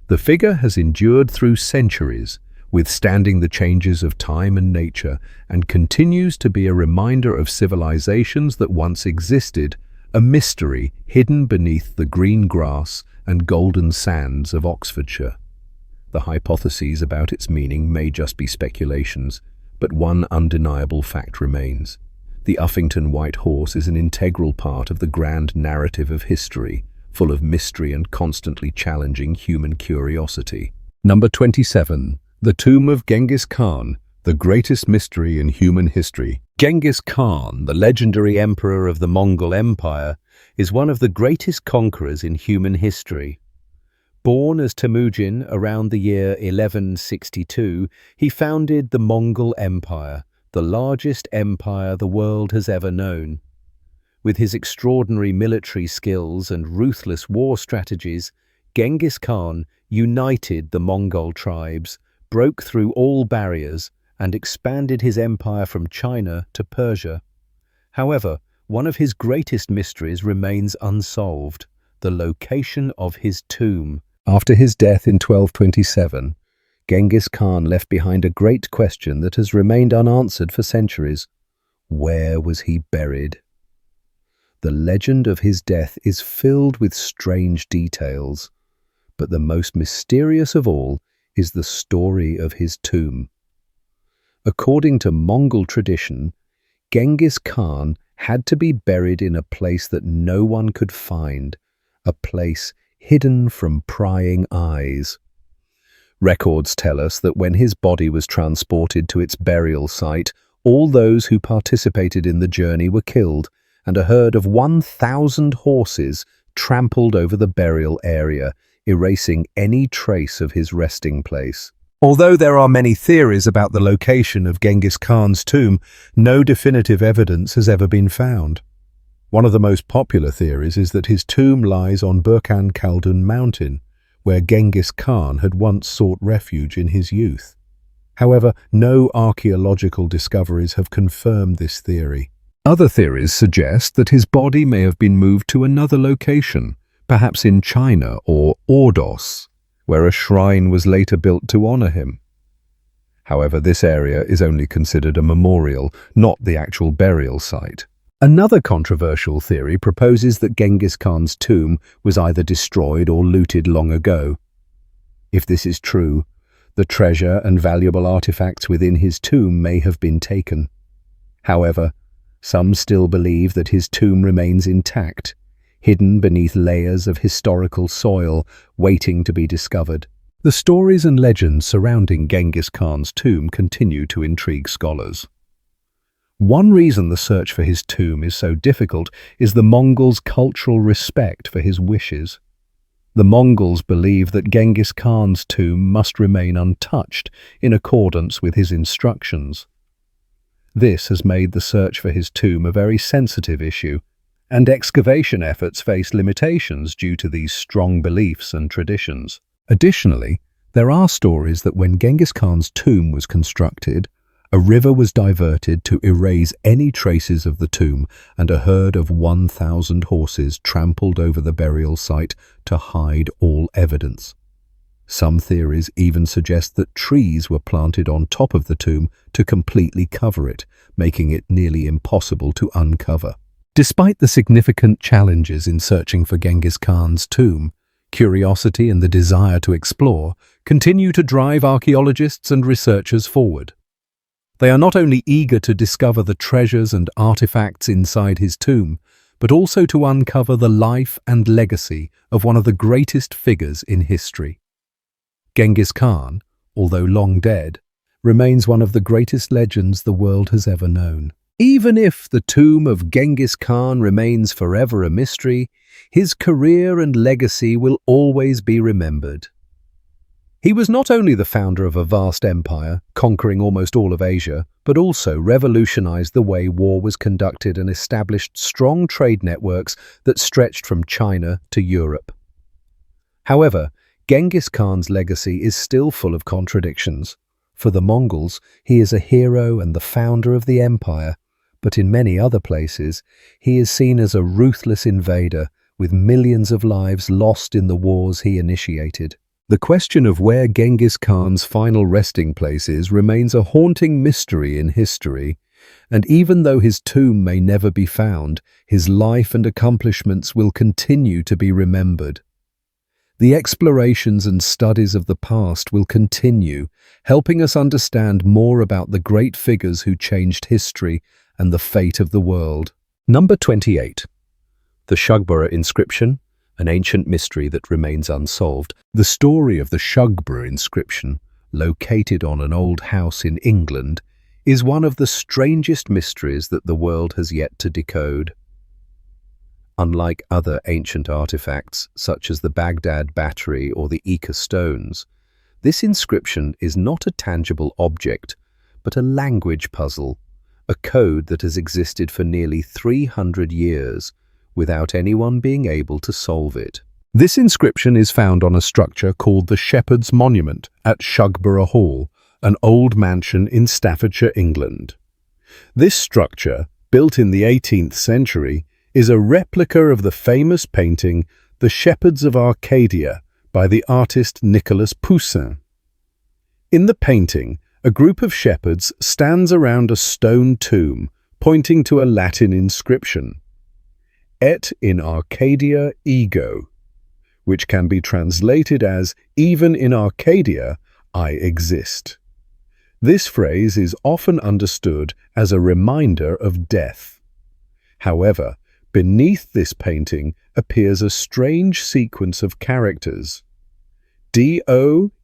The figure has endured through centuries, withstanding the changes of time and nature, and continues to be a reminder of civilizations that once existed, a mystery hidden beneath the green grass and golden sands of Oxfordshire. The hypotheses about its meaning may just be speculations, but one undeniable fact remains. The Uffington White Horse is an integral part of the grand narrative of history, full of mystery and constantly challenging human curiosity. Number 27. The Tomb of Genghis Khan, the greatest mystery in human history. Genghis Khan, the legendary emperor of the Mongol Empire, is one of the greatest conquerors in human history. Born as Temujin around the year 1162, he founded the Mongol Empire, the largest empire the world has ever known. With his extraordinary military skills and ruthless war strategies, Genghis Khan united the Mongol tribes, broke through all barriers, and expanded his empire from China to Persia. However, one of his greatest mysteries remains unsolved: the location of his tomb. After his death in 1227, Genghis Khan left behind a great question that has remained unanswered for centuries. Where was he buried? The legend of his death is filled with strange details, but the most mysterious of all is the story of his tomb. According to Mongol tradition, Genghis Khan had to be buried in a place that no one could find, a place hidden from prying eyes. Records tell us that when his body was transported to its burial site, all those who participated in the journey were killed, and a herd of 1,000 horses trampled over the burial area, erasing any trace of his resting place. Although there are many theories about the location of Genghis Khan's tomb, no definitive evidence has ever been found. One of the most popular theories is that his tomb lies on Burkhan Khaldun mountain, where Genghis Khan had once sought refuge in his youth. However, no archaeological discoveries have confirmed this theory. Other theories suggest that his body may have been moved to another location, perhaps in China or Ordos, where a shrine was later built to honor him. However, this area is only considered a memorial, not the actual burial site. Another controversial theory proposes that Genghis Khan's tomb was either destroyed or looted long ago. If this is true, the treasure and valuable artifacts within his tomb may have been taken. However, some still believe that his tomb remains intact, hidden beneath layers of historical soil, waiting to be discovered. The stories and legends surrounding Genghis Khan's tomb continue to intrigue scholars. One reason the search for his tomb is so difficult is the Mongols' cultural respect for his wishes. The Mongols believe that Genghis Khan's tomb must remain untouched in accordance with his instructions. This has made the search for his tomb a very sensitive issue, and excavation efforts face limitations due to these strong beliefs and traditions. Additionally, there are stories that when Genghis Khan's tomb was constructed, a river was diverted to erase any traces of the tomb, and a herd of 1,000 horses trampled over the burial site to hide all evidence. Some theories even suggest that trees were planted on top of the tomb to completely cover it, making it nearly impossible to uncover. Despite the significant challenges in searching for Genghis Khan's tomb, Curiosity and the desire to explore continue to drive archaeologists and researchers forward. They are not only eager to discover the treasures and artifacts inside his tomb, but also to uncover the life and legacy of one of the greatest figures in history. Genghis Khan, although long dead, remains one of the greatest legends the world has ever known. Even if the tomb of Genghis Khan remains forever a mystery, his career and legacy will always be remembered. He was not only the founder of a vast empire, conquering almost all of Asia, but also revolutionized the way war was conducted and established strong trade networks that stretched from China to Europe. However, Genghis Khan's legacy is still full of contradictions. For the Mongols, he is a hero and the founder of the empire, but in many other places, he is seen as a ruthless invader with millions of lives lost in the wars he initiated. The question of where Genghis Khan's final resting place is remains a haunting mystery in history, and even though his tomb may never be found, his life and accomplishments will continue to be remembered. The explorations and studies of the past will continue, helping us understand more about the great figures who changed history and the fate of the world. Number 28. The Shugborough inscription, an ancient mystery that remains unsolved. The story of the Shugborough inscription, located on an old house in England, is one of the strangest mysteries that the world has yet to decode. Unlike other ancient artifacts, such as the Baghdad Battery or the Eka stones, this inscription is not a tangible object, but a language puzzle, a code that has existed for nearly 300 years, without anyone being able to solve it. This inscription is found on a structure called the Shepherd's Monument at Shugborough Hall, an old mansion in Staffordshire, England. This structure, built in the 18th century, is a replica of the famous painting The Shepherds of Arcadia by the artist Nicolas Poussin. In the painting, a group of shepherds stands around a stone tomb, pointing to a Latin inscription, Et in Arcadia ego, which can be translated as, even in Arcadia, I exist. This phrase is often understood as a reminder of death. However, beneath this painting appears a strange sequence of characters. DOUOSVAVVM.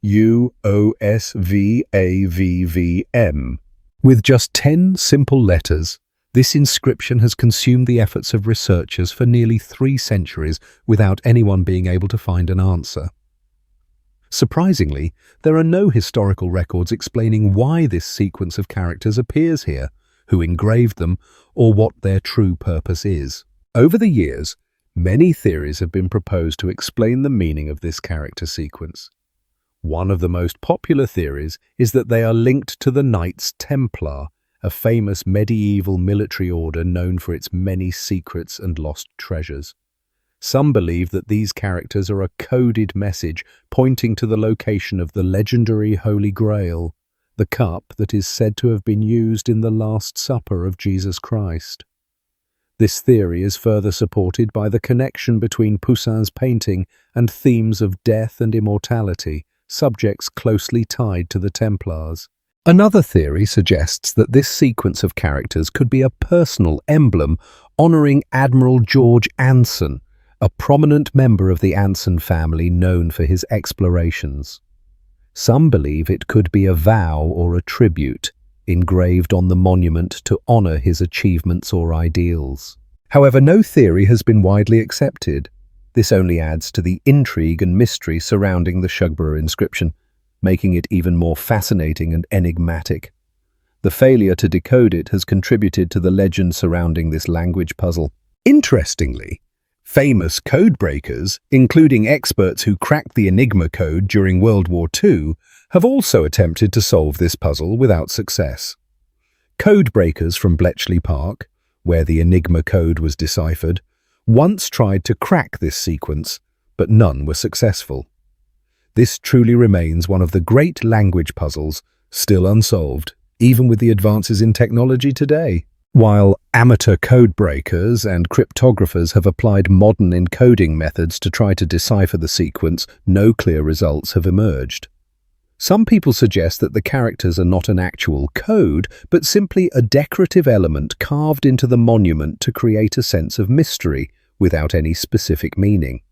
With just 10 simple letters, this inscription has consumed the efforts of researchers for nearly 3 centuries without anyone being able to find an answer. Surprisingly, there are no historical records explaining why this sequence of characters appears here, who engraved them, or what their true purpose is. Over the years, many theories have been proposed to explain the meaning of this character sequence. One of the most popular theories is that they are linked to the Knights Templar, a famous medieval military order known for its many secrets and lost treasures. Some believe that these characters are a coded message pointing to the location of the legendary Holy Grail, the cup that is said to have been used in the Last Supper of Jesus Christ. This theory is further supported by the connection between Poussin's painting and themes of death and immortality, subjects closely tied to the Templars. Another theory suggests that this sequence of characters could be a personal emblem honoring Admiral George Anson, a prominent member of the Anson family known for his explorations. Some believe it could be a vow or a tribute, engraved on the monument to honor his achievements or ideals. However, no theory has been widely accepted. This only adds to the intrigue and mystery surrounding the Shugborough inscription, making it even more fascinating and enigmatic. The failure to decode it has contributed to the legend surrounding this language puzzle. Interestingly, famous code breakers, including experts who cracked the Enigma code during World War II, have also attempted to solve this puzzle without success. Code breakers from Bletchley Park, where the Enigma code was deciphered, once tried to crack this sequence, but none were successful. This truly remains one of the great language puzzles still unsolved, even with the advances in technology today. While amateur codebreakers and cryptographers have applied modern encoding methods to try to decipher the sequence, no clear results have emerged. Some people suggest that the characters are not an actual code, but simply a decorative element carved into the monument to create a sense of mystery without any specific meaning.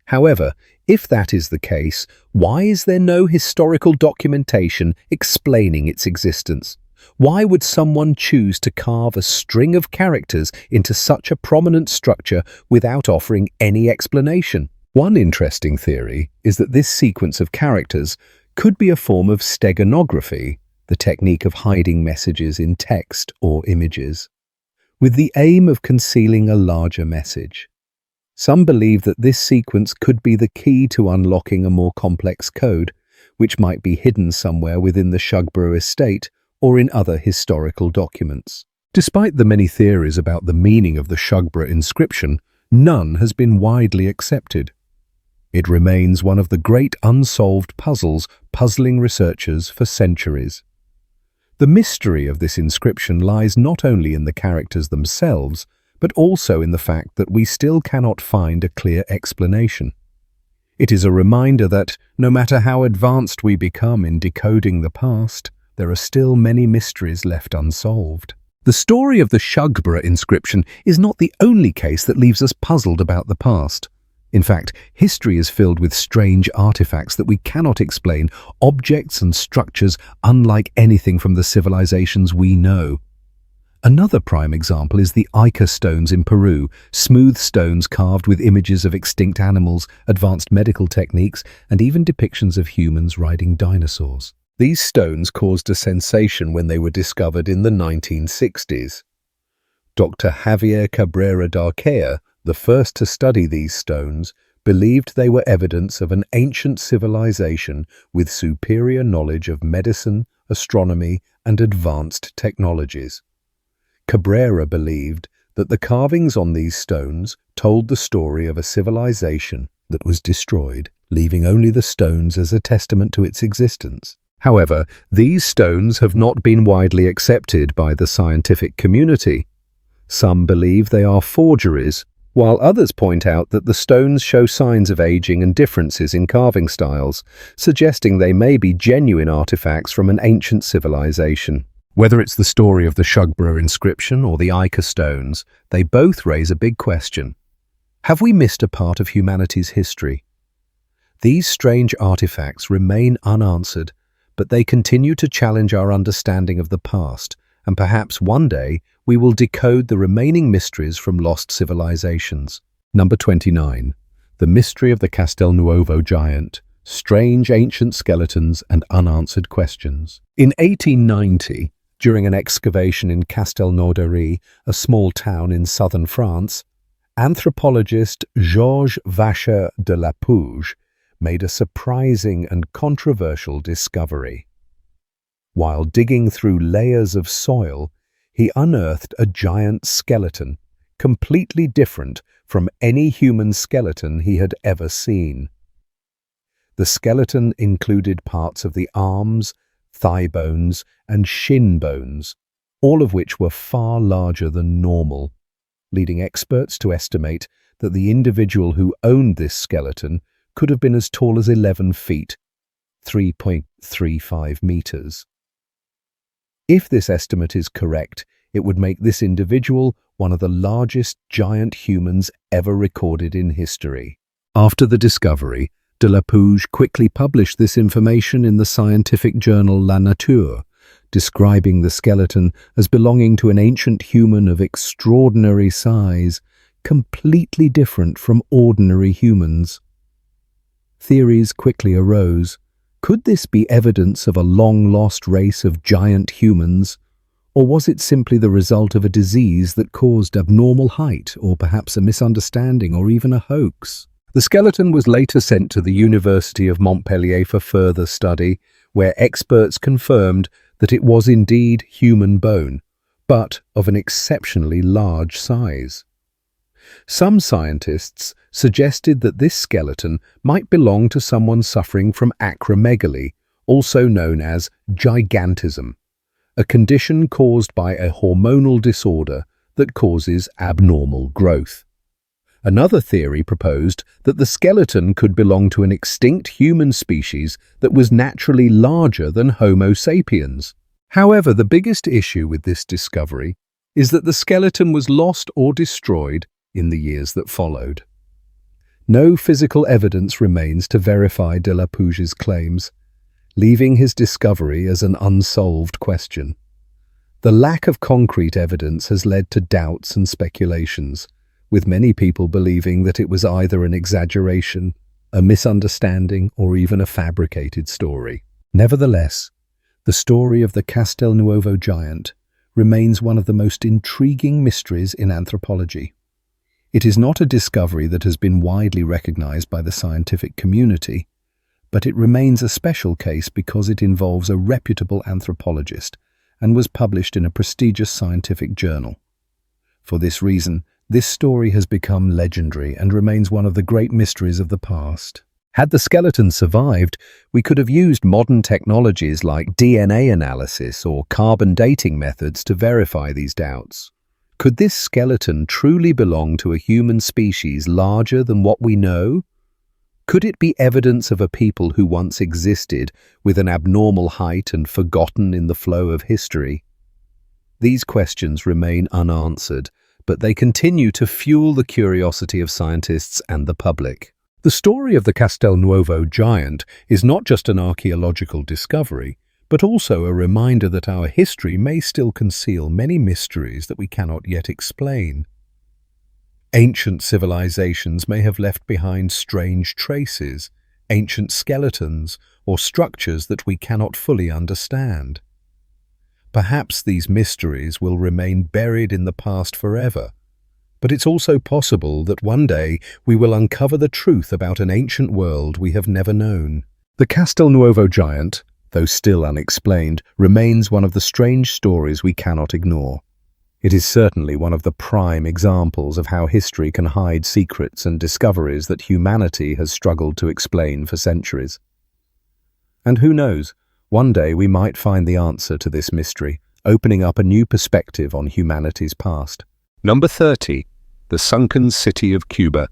However, if that is the case, why is there no historical documentation explaining its existence? Why would someone choose to carve a string of characters into such a prominent structure without offering any explanation? One interesting theory is that this sequence of characters could be a form of steganography, the technique of hiding messages in text or images, with the aim of concealing a larger message. Some believe that this sequence could be the key to unlocking a more complex code, which might be hidden somewhere within the Shugborough estate or in other historical documents. Despite the many theories about the meaning of the Shugborough inscription, none has been widely accepted. It remains one of the great unsolved puzzles puzzling researchers for centuries. The mystery of this inscription lies not only in the characters themselves, but also in the fact that we still cannot find a clear explanation. It is a reminder that, no matter how advanced we become in decoding the past, there are still many mysteries left unsolved. The story of the Shugborough inscription is not the only case that leaves us puzzled about the past. In fact, history is filled with strange artifacts that we cannot explain, objects and structures unlike anything from the civilizations we know. Another prime example is the Ica stones in Peru, smooth stones carved with images of extinct animals, advanced medical techniques, and even depictions of humans riding dinosaurs. These stones caused a sensation when they were discovered in the 1960s. Dr. Javier Cabrera Darquea, the first to study these stones, believed they were evidence of an ancient civilization with superior knowledge of medicine, astronomy, and advanced technologies. Cabrera believed that the carvings on these stones told the story of a civilization that was destroyed, leaving only the stones as a testament to its existence. However, these stones have not been widely accepted by the scientific community. Some believe they are forgeries, while others point out that the stones show signs of aging and differences in carving styles, suggesting they may be genuine artifacts from an ancient civilization. Whether it's the story of the Shugborough inscription or the Ica stones, they both raise a big question. Have we missed a part of humanity's history? These strange artifacts remain unanswered, but they continue to challenge our understanding of the past, and perhaps one day we will decode the remaining mysteries from lost civilizations. Number 29. The Mystery of the Castelnuovo Giant. Strange ancient skeletons and unanswered questions. In 1890, during an excavation in Castelnaudary, a small town in southern France, anthropologist Georges Vacher de la Pouge made a surprising and controversial discovery. While digging through layers of soil, he unearthed a giant skeleton, completely different from any human skeleton he had ever seen. The skeleton included parts of the arms, thigh bones, and shin bones, all of which were far larger than normal, leading experts to estimate that the individual who owned this skeleton could have been as tall as 11 feet, 3.35 meters. If this estimate is correct, it would make this individual one of the largest giant humans ever recorded in history. After the discovery, de la Pouge quickly published this information in the scientific journal La Nature, describing the skeleton as belonging to an ancient human of extraordinary size, completely different from ordinary humans. Theories quickly arose. Could this be evidence of a long-lost race of giant humans, or was it simply the result of a disease that caused abnormal height, or perhaps a misunderstanding or even a hoax? The skeleton was later sent to the University of Montpellier for further study, where experts confirmed that it was indeed human bone, but of an exceptionally large size. Some scientists suggested that this skeleton might belong to someone suffering from acromegaly, also known as gigantism, a condition caused by a hormonal disorder that causes abnormal growth. Another theory proposed that the skeleton could belong to an extinct human species that was naturally larger than Homo sapiens. However, the biggest issue with this discovery is that the skeleton was lost or destroyed in the years that followed. No physical evidence remains to verify de la Pouge's claims, leaving his discovery as an unsolved question. The lack of concrete evidence has led to doubts and speculations, with many people believing that it was either an exaggeration, a misunderstanding, or even a fabricated story. Nevertheless, the story of the Castelnuovo giant remains one of the most intriguing mysteries in anthropology. It is not a discovery that has been widely recognized by the scientific community, but it remains a special case because it involves a reputable anthropologist and was published in a prestigious scientific journal. For this reason, this story has become legendary and remains one of the great mysteries of the past. Had the skeleton survived, we could have used modern technologies like DNA analysis or carbon dating methods to verify these doubts. Could this skeleton truly belong to a human species larger than what we know? Could it be evidence of a people who once existed with an abnormal height and forgotten in the flow of history? These questions remain unanswered, but they continue to fuel the curiosity of scientists and the public. The story of the Castelnuovo giant is not just an archaeological discovery, but also a reminder that our history may still conceal many mysteries that we cannot yet explain. Ancient civilizations may have left behind strange traces, ancient skeletons, or structures that we cannot fully understand. Perhaps these mysteries will remain buried in the past forever, but it's also possible that one day we will uncover the truth about an ancient world we have never known. The Castelnuovo giant, though still unexplained, remains one of the strange stories we cannot ignore. It is certainly one of the prime examples of how history can hide secrets and discoveries that humanity has struggled to explain for centuries. And who knows, one day we might find the answer to this mystery, opening up a new perspective on humanity's past. Number 30. The Sunken City of Cuba.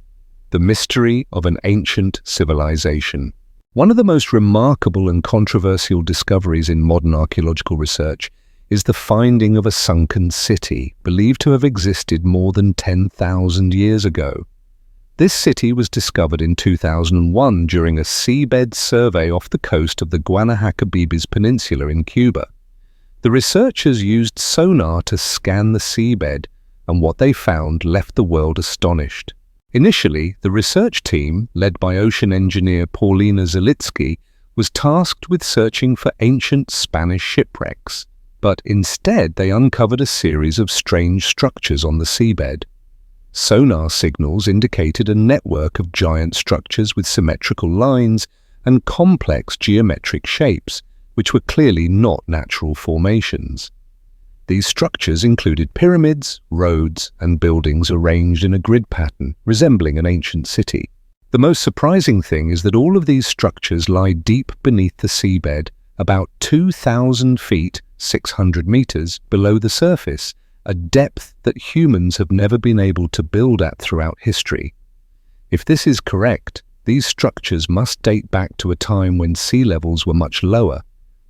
The Mystery of an Ancient Civilization. One of the most remarkable and controversial discoveries in modern archaeological research is the finding of a sunken city believed to have existed more than 10,000 years ago. This city was discovered in 2001 during a seabed survey off the coast of the Guanahacoibes Peninsula in Cuba. The researchers used sonar to scan the seabed, and what they found left the world astonished. Initially, the research team, led by ocean engineer Paulina Zalitsky, was tasked with searching for ancient Spanish shipwrecks, but instead they uncovered a series of strange structures on the seabed. Sonar signals indicated a network of giant structures with symmetrical lines and complex geometric shapes, which were clearly not natural formations. These structures included pyramids, roads, and buildings arranged in a grid pattern, resembling an ancient city. The most surprising thing is that all of these structures lie deep beneath the seabed, about 2,000 feet, 600 meters, below the surface, a depth that humans have never been able to build at throughout history. If this is correct, these structures must date back to a time when sea levels were much lower,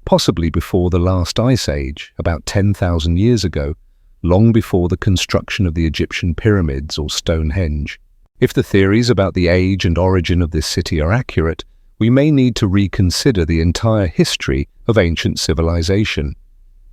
possibly before the last ice age, about 10,000 years ago, long before the construction of the Egyptian pyramids or Stonehenge. If the theories about the age and origin of this city are accurate, we may need to reconsider the entire history of ancient civilization.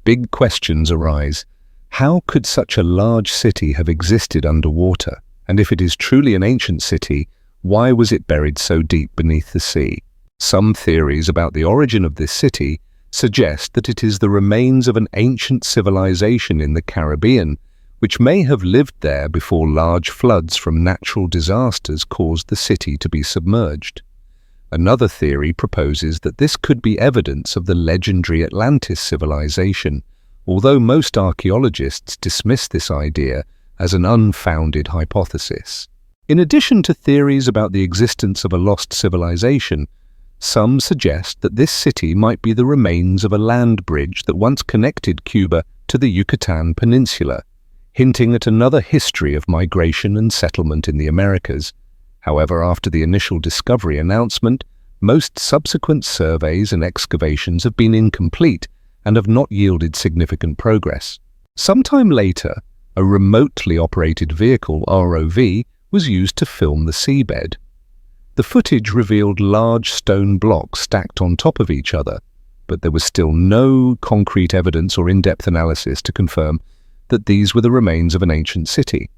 Big questions arise. How could such a large city have existed underwater? And if it is truly an ancient city, why was it buried so deep beneath the sea? Some theories about the origin of this city suggest that it is the remains of an ancient civilization in the Caribbean, which may have lived there before large floods from natural disasters caused the city to be submerged. Another theory proposes that this could be evidence of the legendary Atlantis civilization, although most archaeologists dismiss this idea as an unfounded hypothesis. In addition to theories about the existence of a lost civilization, Some suggest that this city might be the remains of a land bridge that once connected Cuba to the Yucatan Peninsula, hinting at another history of migration and settlement in the Americas. However, after the initial discovery announcement, most subsequent surveys and excavations have been incomplete and have not yielded significant progress. Sometime later, a remotely operated vehicle, ROV, was used to film the seabed. The footage revealed large stone blocks stacked on top of each other, but there was still no concrete evidence or in-depth analysis to confirm that these were the remains of an ancient city.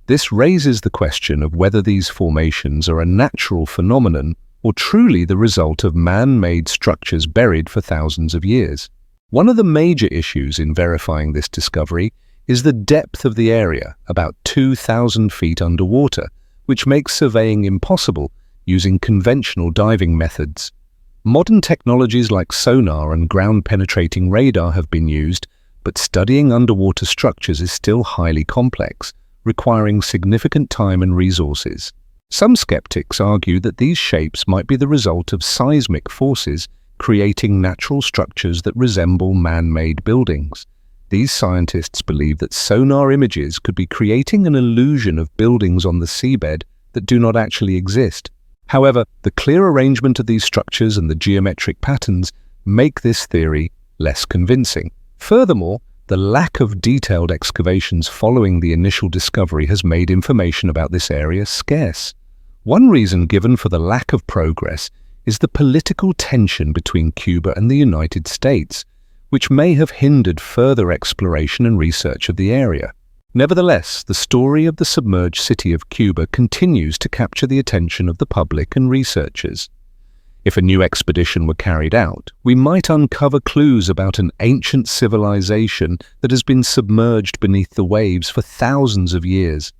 This raises the question of whether these formations are a natural phenomenon or truly the result of man-made structures buried for thousands of years. One of the major issues in verifying this discovery is the depth of the area, about 2,000 feet underwater, which makes surveying impossible using conventional diving methods. Modern technologies like sonar and ground-penetrating radar have been used, but studying underwater structures is still highly complex, requiring significant time and resources. Some skeptics argue that these shapes might be the result of seismic forces creating natural structures that resemble man-made buildings. These scientists believe that sonar images could be creating an illusion of buildings on the seabed that do not actually exist. However, the clear arrangement of these structures and the geometric patterns make this theory less convincing. Furthermore, the lack of detailed excavations following the initial discovery has made information about this area scarce. One reason given for the lack of progress is the political tension between Cuba and the United States, which may have hindered further exploration and research of the area. Nevertheless, the story of the submerged city of Cuba continues to capture the attention of the public and researchers. If a new expedition were carried out, we might uncover clues about an ancient civilization that has been submerged beneath the waves for thousands of years.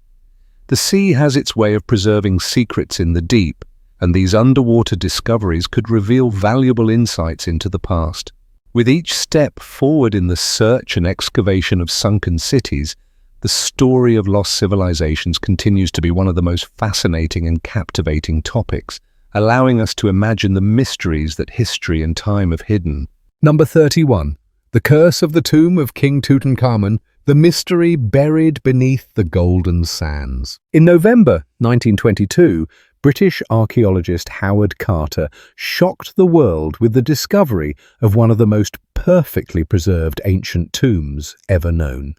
The sea has its way of preserving secrets in the deep, and these underwater discoveries could reveal valuable insights into the past. With each step forward in the search and excavation of sunken cities, the story of lost civilizations continues to be one of the most fascinating and captivating topics, allowing us to imagine the mysteries that history and time have hidden. Number 31. The Curse of the Tomb of King Tutankhamun, the mystery buried beneath the golden sands. In November 1922, British archaeologist Howard Carter shocked the world with the discovery of one of the most perfectly preserved ancient tombs ever known.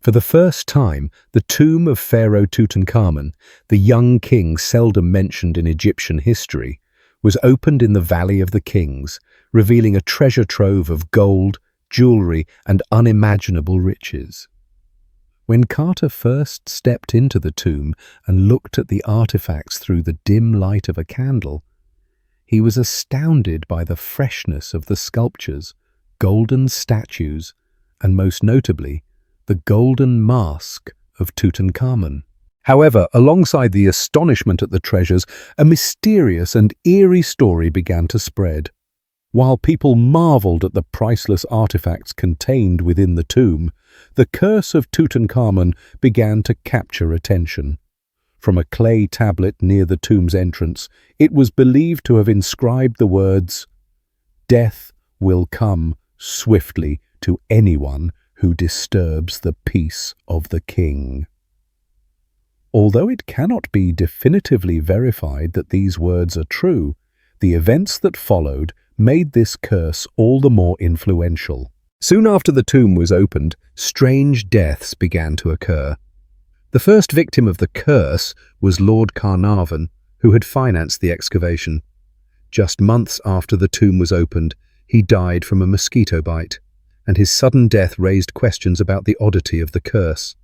For the first time, the tomb of Pharaoh Tutankhamun, the young king seldom mentioned in Egyptian history, was opened in the Valley of the Kings, revealing a treasure trove of gold, jewelry, and unimaginable riches. When Carter first stepped into the tomb and looked at the artifacts through the dim light of a candle, he was astounded by the freshness of the sculptures, golden statues, and most notably, the golden mask of Tutankhamun. However, alongside the astonishment at the treasures, a mysterious and eerie story began to spread. While people marveled at the priceless artifacts contained within the tomb, the curse of Tutankhamun began to capture attention. From a clay tablet near the tomb's entrance, it was believed to have inscribed the words, "Death will come swiftly to anyone who disturbs the peace of the king." Although it cannot be definitively verified that these words are true, the events that followed made this curse all the more influential. Soon after the tomb was opened, strange deaths began to occur. The first victim of the curse was Lord Carnarvon, who had financed the excavation. Just months after the tomb was opened, he died from a mosquito bite, and his sudden death raised questions about the oddity of the curse.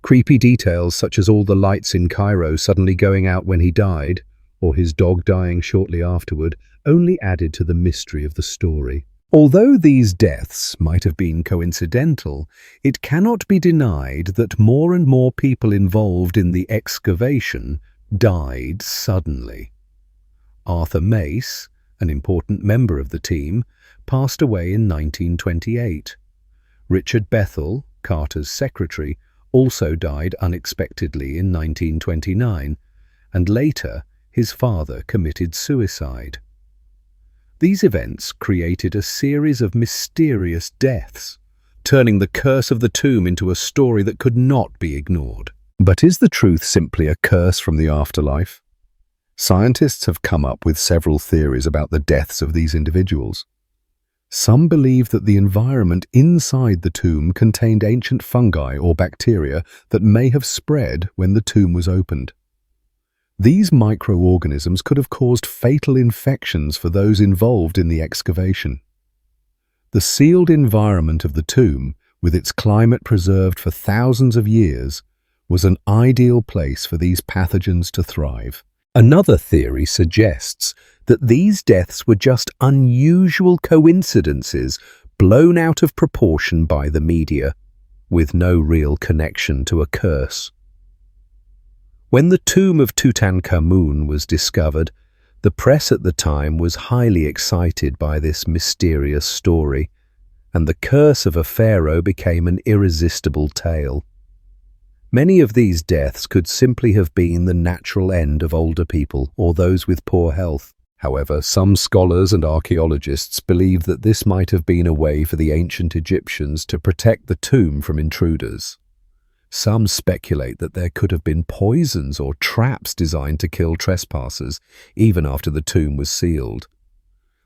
Creepy details such as all the lights in Cairo suddenly going out when he died, or his dog dying shortly afterward, only added to the mystery of the story. Although these deaths might have been coincidental, it cannot be denied that more and more people involved in the excavation died suddenly. Arthur Mace, an important member of the team, passed away in 1928. Richard Bethel, Carter's secretary, also died unexpectedly in 1929, and later his father committed suicide. These events created a series of mysterious deaths, turning the curse of the tomb into a story that could not be ignored. But is the truth simply a curse from the afterlife? Scientists have come up with several theories about the deaths of these individuals. Some believe that the environment inside the tomb contained ancient fungi or bacteria that may have spread when the tomb was opened. These microorganisms could have caused fatal infections for those involved in the excavation. The sealed environment of the tomb, with its climate preserved for thousands of years, was an ideal place for these pathogens to thrive. Another theory suggests that these deaths were just unusual coincidences blown out of proportion by the media, with no real connection to a curse. When the tomb of Tutankhamun was discovered, the press at the time was highly excited by this mysterious story, and the curse of a pharaoh became an irresistible tale. Many of these deaths could simply have been the natural end of older people or those with poor health. However, some scholars and archaeologists believe that this might have been a way for the ancient Egyptians to protect the tomb from intruders. Some speculate that there could have been poisons or traps designed to kill trespassers, even after the tomb was sealed.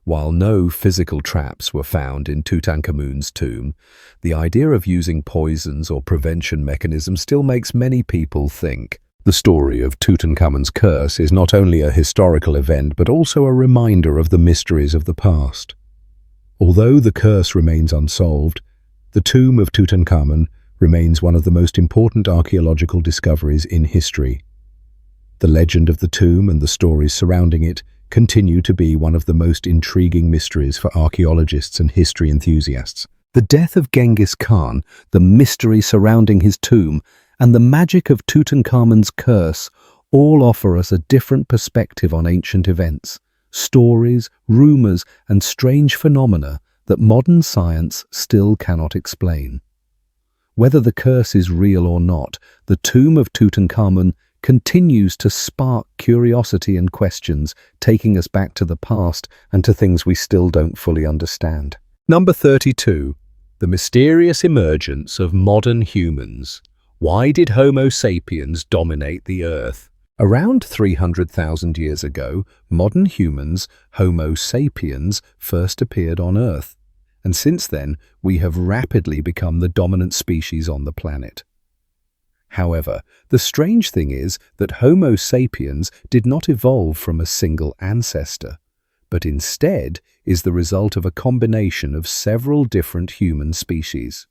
While no physical traps were found in Tutankhamun's tomb, the idea of using poisons or prevention mechanisms still makes many people think. The story of Tutankhamun's curse is not only a historical event but also a reminder of the mysteries of the past. Although the curse remains unsolved, the tomb of Tutankhamun remains one of the most important archaeological discoveries in history. The legend of the tomb and the stories surrounding it continue to be one of the most intriguing mysteries for archaeologists and history enthusiasts. The death of Genghis Khan, the mystery surrounding his tomb, and the magic of Tutankhamun's curse all offer us a different perspective on ancient events, stories, rumors, and strange phenomena that modern science still cannot explain. Whether the curse is real or not, the tomb of Tutankhamun continues to spark curiosity and questions, taking us back to the past and to things we still don't fully understand. Number 32. The mysterious emergence of modern humans. Why did Homo sapiens dominate the Earth? Around 300,000 years ago, modern humans, Homo sapiens, first appeared on Earth. And since then, we have rapidly become the dominant species on the planet. However, the strange thing is that Homo sapiens did not evolve from a single ancestor, but instead is the result of a combination of several different human species.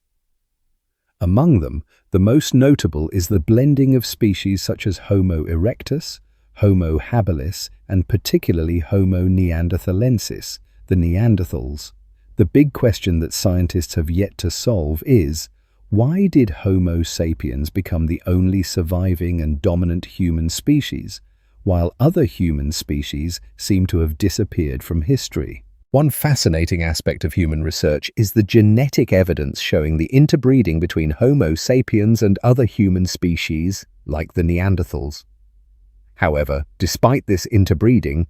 Among them, the most notable is the blending of species such as Homo erectus, Homo habilis, and particularly Homo neanderthalensis, the Neanderthals. The big question that scientists have yet to solve is, why did Homo sapiens become the only surviving and dominant human species, while other human species seem to have disappeared from history? One fascinating aspect of human research is the genetic evidence showing the interbreeding between Homo sapiens and other human species, like the Neanderthals. However, despite this interbreeding,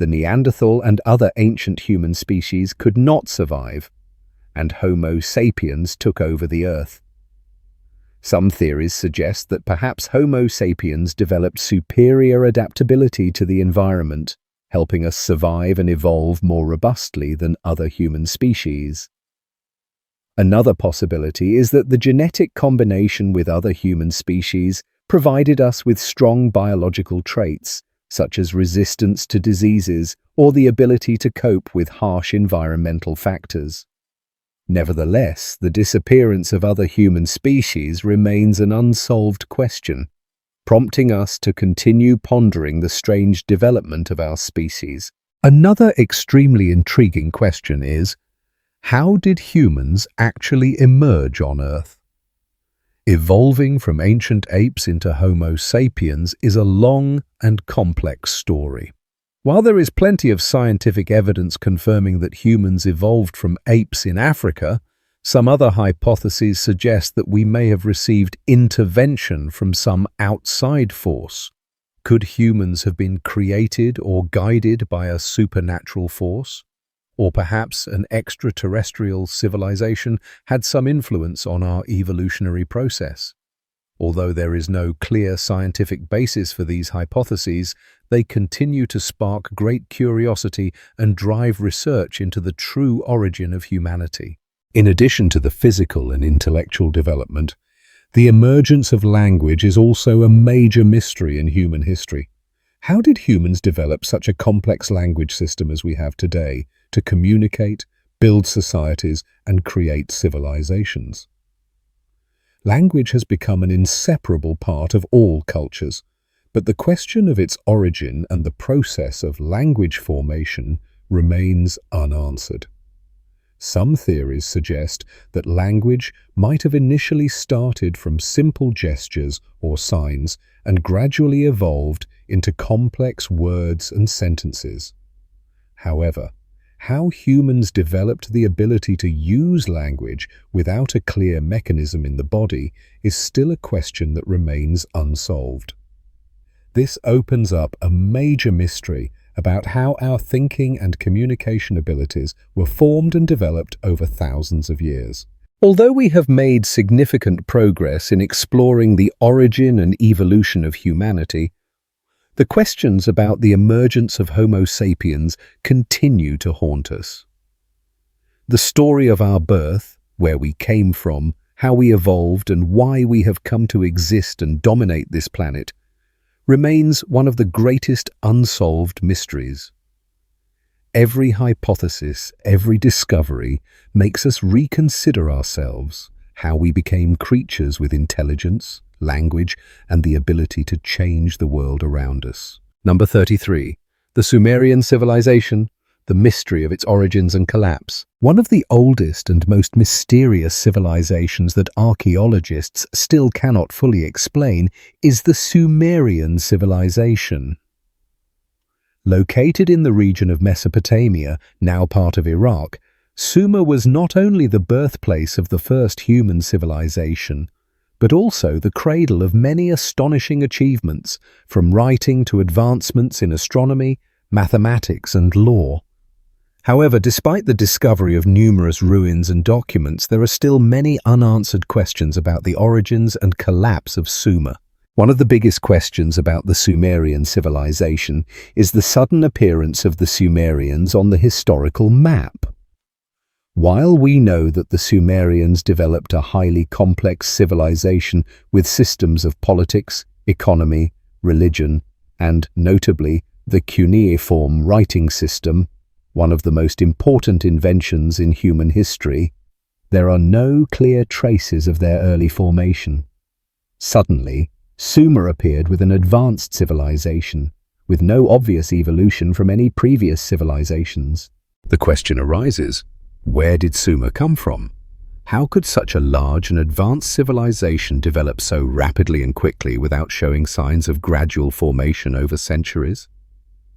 the Neanderthal and other ancient human species could not survive, and Homo sapiens took over the Earth. Some theories suggest that perhaps Homo sapiens developed superior adaptability to the environment, helping us survive and evolve more robustly than other human species. Another possibility is that the genetic combination with other human species provided us with strong biological traits, such as resistance to diseases or the ability to cope with harsh environmental factors. Nevertheless, the disappearance of other human species remains an unsolved question, prompting us to continue pondering the strange development of our species. Another extremely intriguing question is, how did humans actually emerge on Earth? Evolving from ancient apes into Homo sapiens is a long and complex story. While there is plenty of scientific evidence confirming that humans evolved from apes in Africa, some other hypotheses suggest that we may have received intervention from some outside force. Could humans have been created or guided by a supernatural force? Or perhaps an extraterrestrial civilization had some influence on our evolutionary process? Although there is no clear scientific basis for these hypotheses, they continue to spark great curiosity and drive research into the true origin of humanity. In addition to the physical and intellectual development, the emergence of language is also a major mystery in human history. How did humans develop such a complex language system as we have today to communicate, build societies, and create civilizations? Language has become an inseparable part of all cultures, but the question of its origin and the process of language formation remains unanswered. Some theories suggest that language might have initially started from simple gestures or signs and gradually evolved into complex words and sentences. However, how humans developed the ability to use language without a clear mechanism in the body is still a question that remains unsolved. This opens up a major mystery about how our thinking and communication abilities were formed and developed over thousands of years. Although we have made significant progress in exploring the origin and evolution of humanity, the questions about the emergence of Homo sapiens continue to haunt us. The story of our birth, where we came from, how we evolved, and why we have come to exist and dominate this planet, remains one of the greatest unsolved mysteries. Every hypothesis, every discovery makes us reconsider ourselves, how we became creatures with intelligence, language, and the ability to change the world around us. Number 33. The Sumerian civilization, the mystery of its origins and collapse. One of the oldest and most mysterious civilizations that archaeologists still cannot fully explain is the Sumerian civilization. Located in the region of Mesopotamia, now part of Iraq, Sumer was not only the birthplace of the first human civilization, but also the cradle of many astonishing achievements, from writing to advancements in astronomy, mathematics, and law. However, despite the discovery of numerous ruins and documents, there are still many unanswered questions about the origins and collapse of Sumer. One of the biggest questions about the Sumerian civilization is the sudden appearance of the Sumerians on the historical map. While we know that the Sumerians developed a highly complex civilization with systems of politics, economy, religion, and, notably, the cuneiform writing system, one of the most important inventions in human history, there are no clear traces of their early formation. Suddenly, Sumer appeared with an advanced civilization, with no obvious evolution from any previous civilizations. The question arises, where did Sumer come from? How could such a large and advanced civilization develop so rapidly and quickly without showing signs of gradual formation over centuries?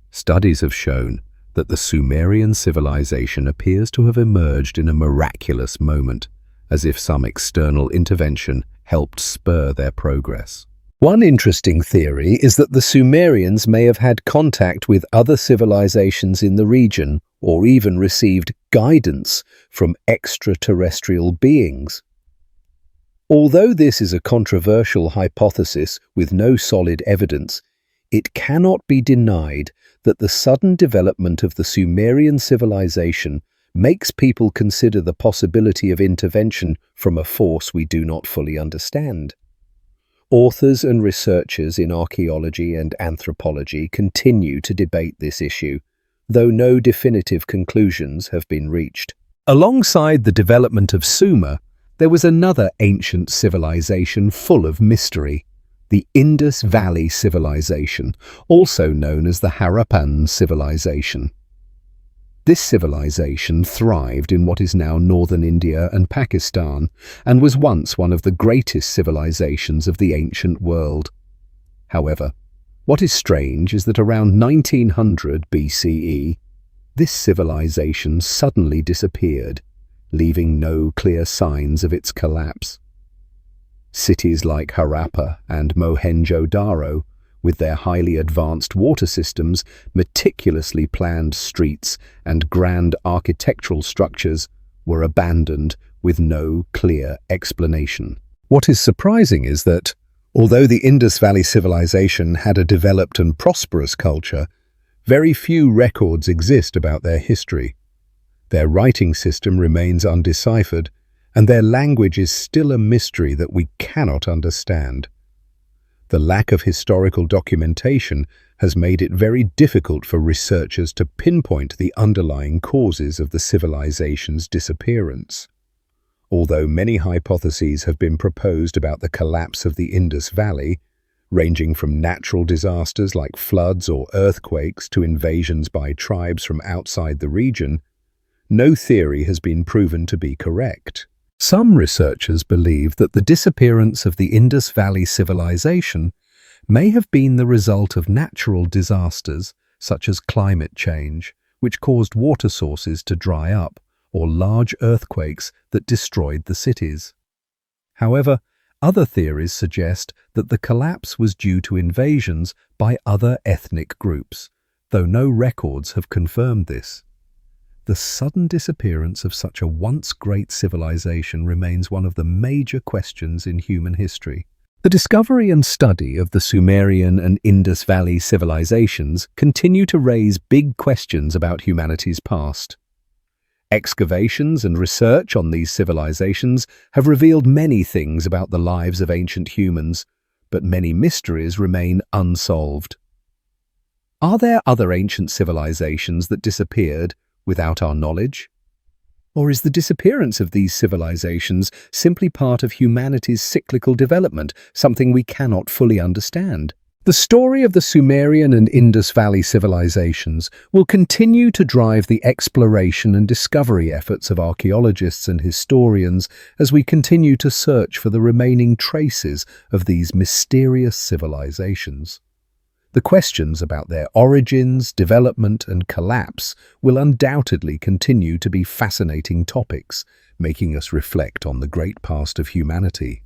Studies have shown that the Sumerian civilization appears to have emerged in a miraculous moment, as if some external intervention helped spur their progress. One interesting theory is that the Sumerians may have had contact with other civilizations in the region, or even received guidance from extraterrestrial beings. Although this is a controversial hypothesis with no solid evidence, it cannot be denied that the sudden development of the Sumerian civilization makes people consider the possibility of intervention from a force we do not fully understand. Authors and researchers in archaeology and anthropology continue to debate this issue, though no definitive conclusions have been reached. Alongside the development of Sumer, there was another ancient civilization full of mystery, the Indus Valley Civilization, also known as the Harappan Civilization. This civilization thrived in what is now northern India and Pakistan, and was once one of the greatest civilizations of the ancient world. However, what is strange is that around 1900 BCE, this civilization suddenly disappeared, leaving no clear signs of its collapse. Cities like Harappa and Mohenjo-Daro, with their highly advanced water systems, meticulously planned streets, and grand architectural structures, were abandoned with no clear explanation. What is surprising is that, although the Indus Valley civilization had a developed and prosperous culture, very few records exist about their history. Their writing system remains undeciphered, and their language is still a mystery that we cannot understand. The lack of historical documentation has made it very difficult for researchers to pinpoint the underlying causes of the civilization's disappearance. Although many hypotheses have been proposed about the collapse of the Indus Valley, ranging from natural disasters like floods or earthquakes to invasions by tribes from outside the region, no theory has been proven to be correct. Some researchers believe that the disappearance of the Indus Valley civilization may have been the result of natural disasters such as climate change, which caused water sources to dry up, or large earthquakes that destroyed the cities. However, other theories suggest that the collapse was due to invasions by other ethnic groups, though no records have confirmed this. The sudden disappearance of such a once great civilization remains one of the major questions in human history. The discovery and study of the Sumerian and Indus Valley civilizations continue to raise big questions about humanity's past. Excavations and research on these civilizations have revealed many things about the lives of ancient humans, but many mysteries remain unsolved. Are there other ancient civilizations that disappeared without our knowledge? Or is the disappearance of these civilizations simply part of humanity's cyclical development, something we cannot fully understand? The story of the Sumerian and Indus Valley civilizations will continue to drive the exploration and discovery efforts of archaeologists and historians as we continue to search for the remaining traces of these mysterious civilizations. The questions about their origins, development, and collapse will undoubtedly continue to be fascinating topics, making us reflect on the great past of humanity.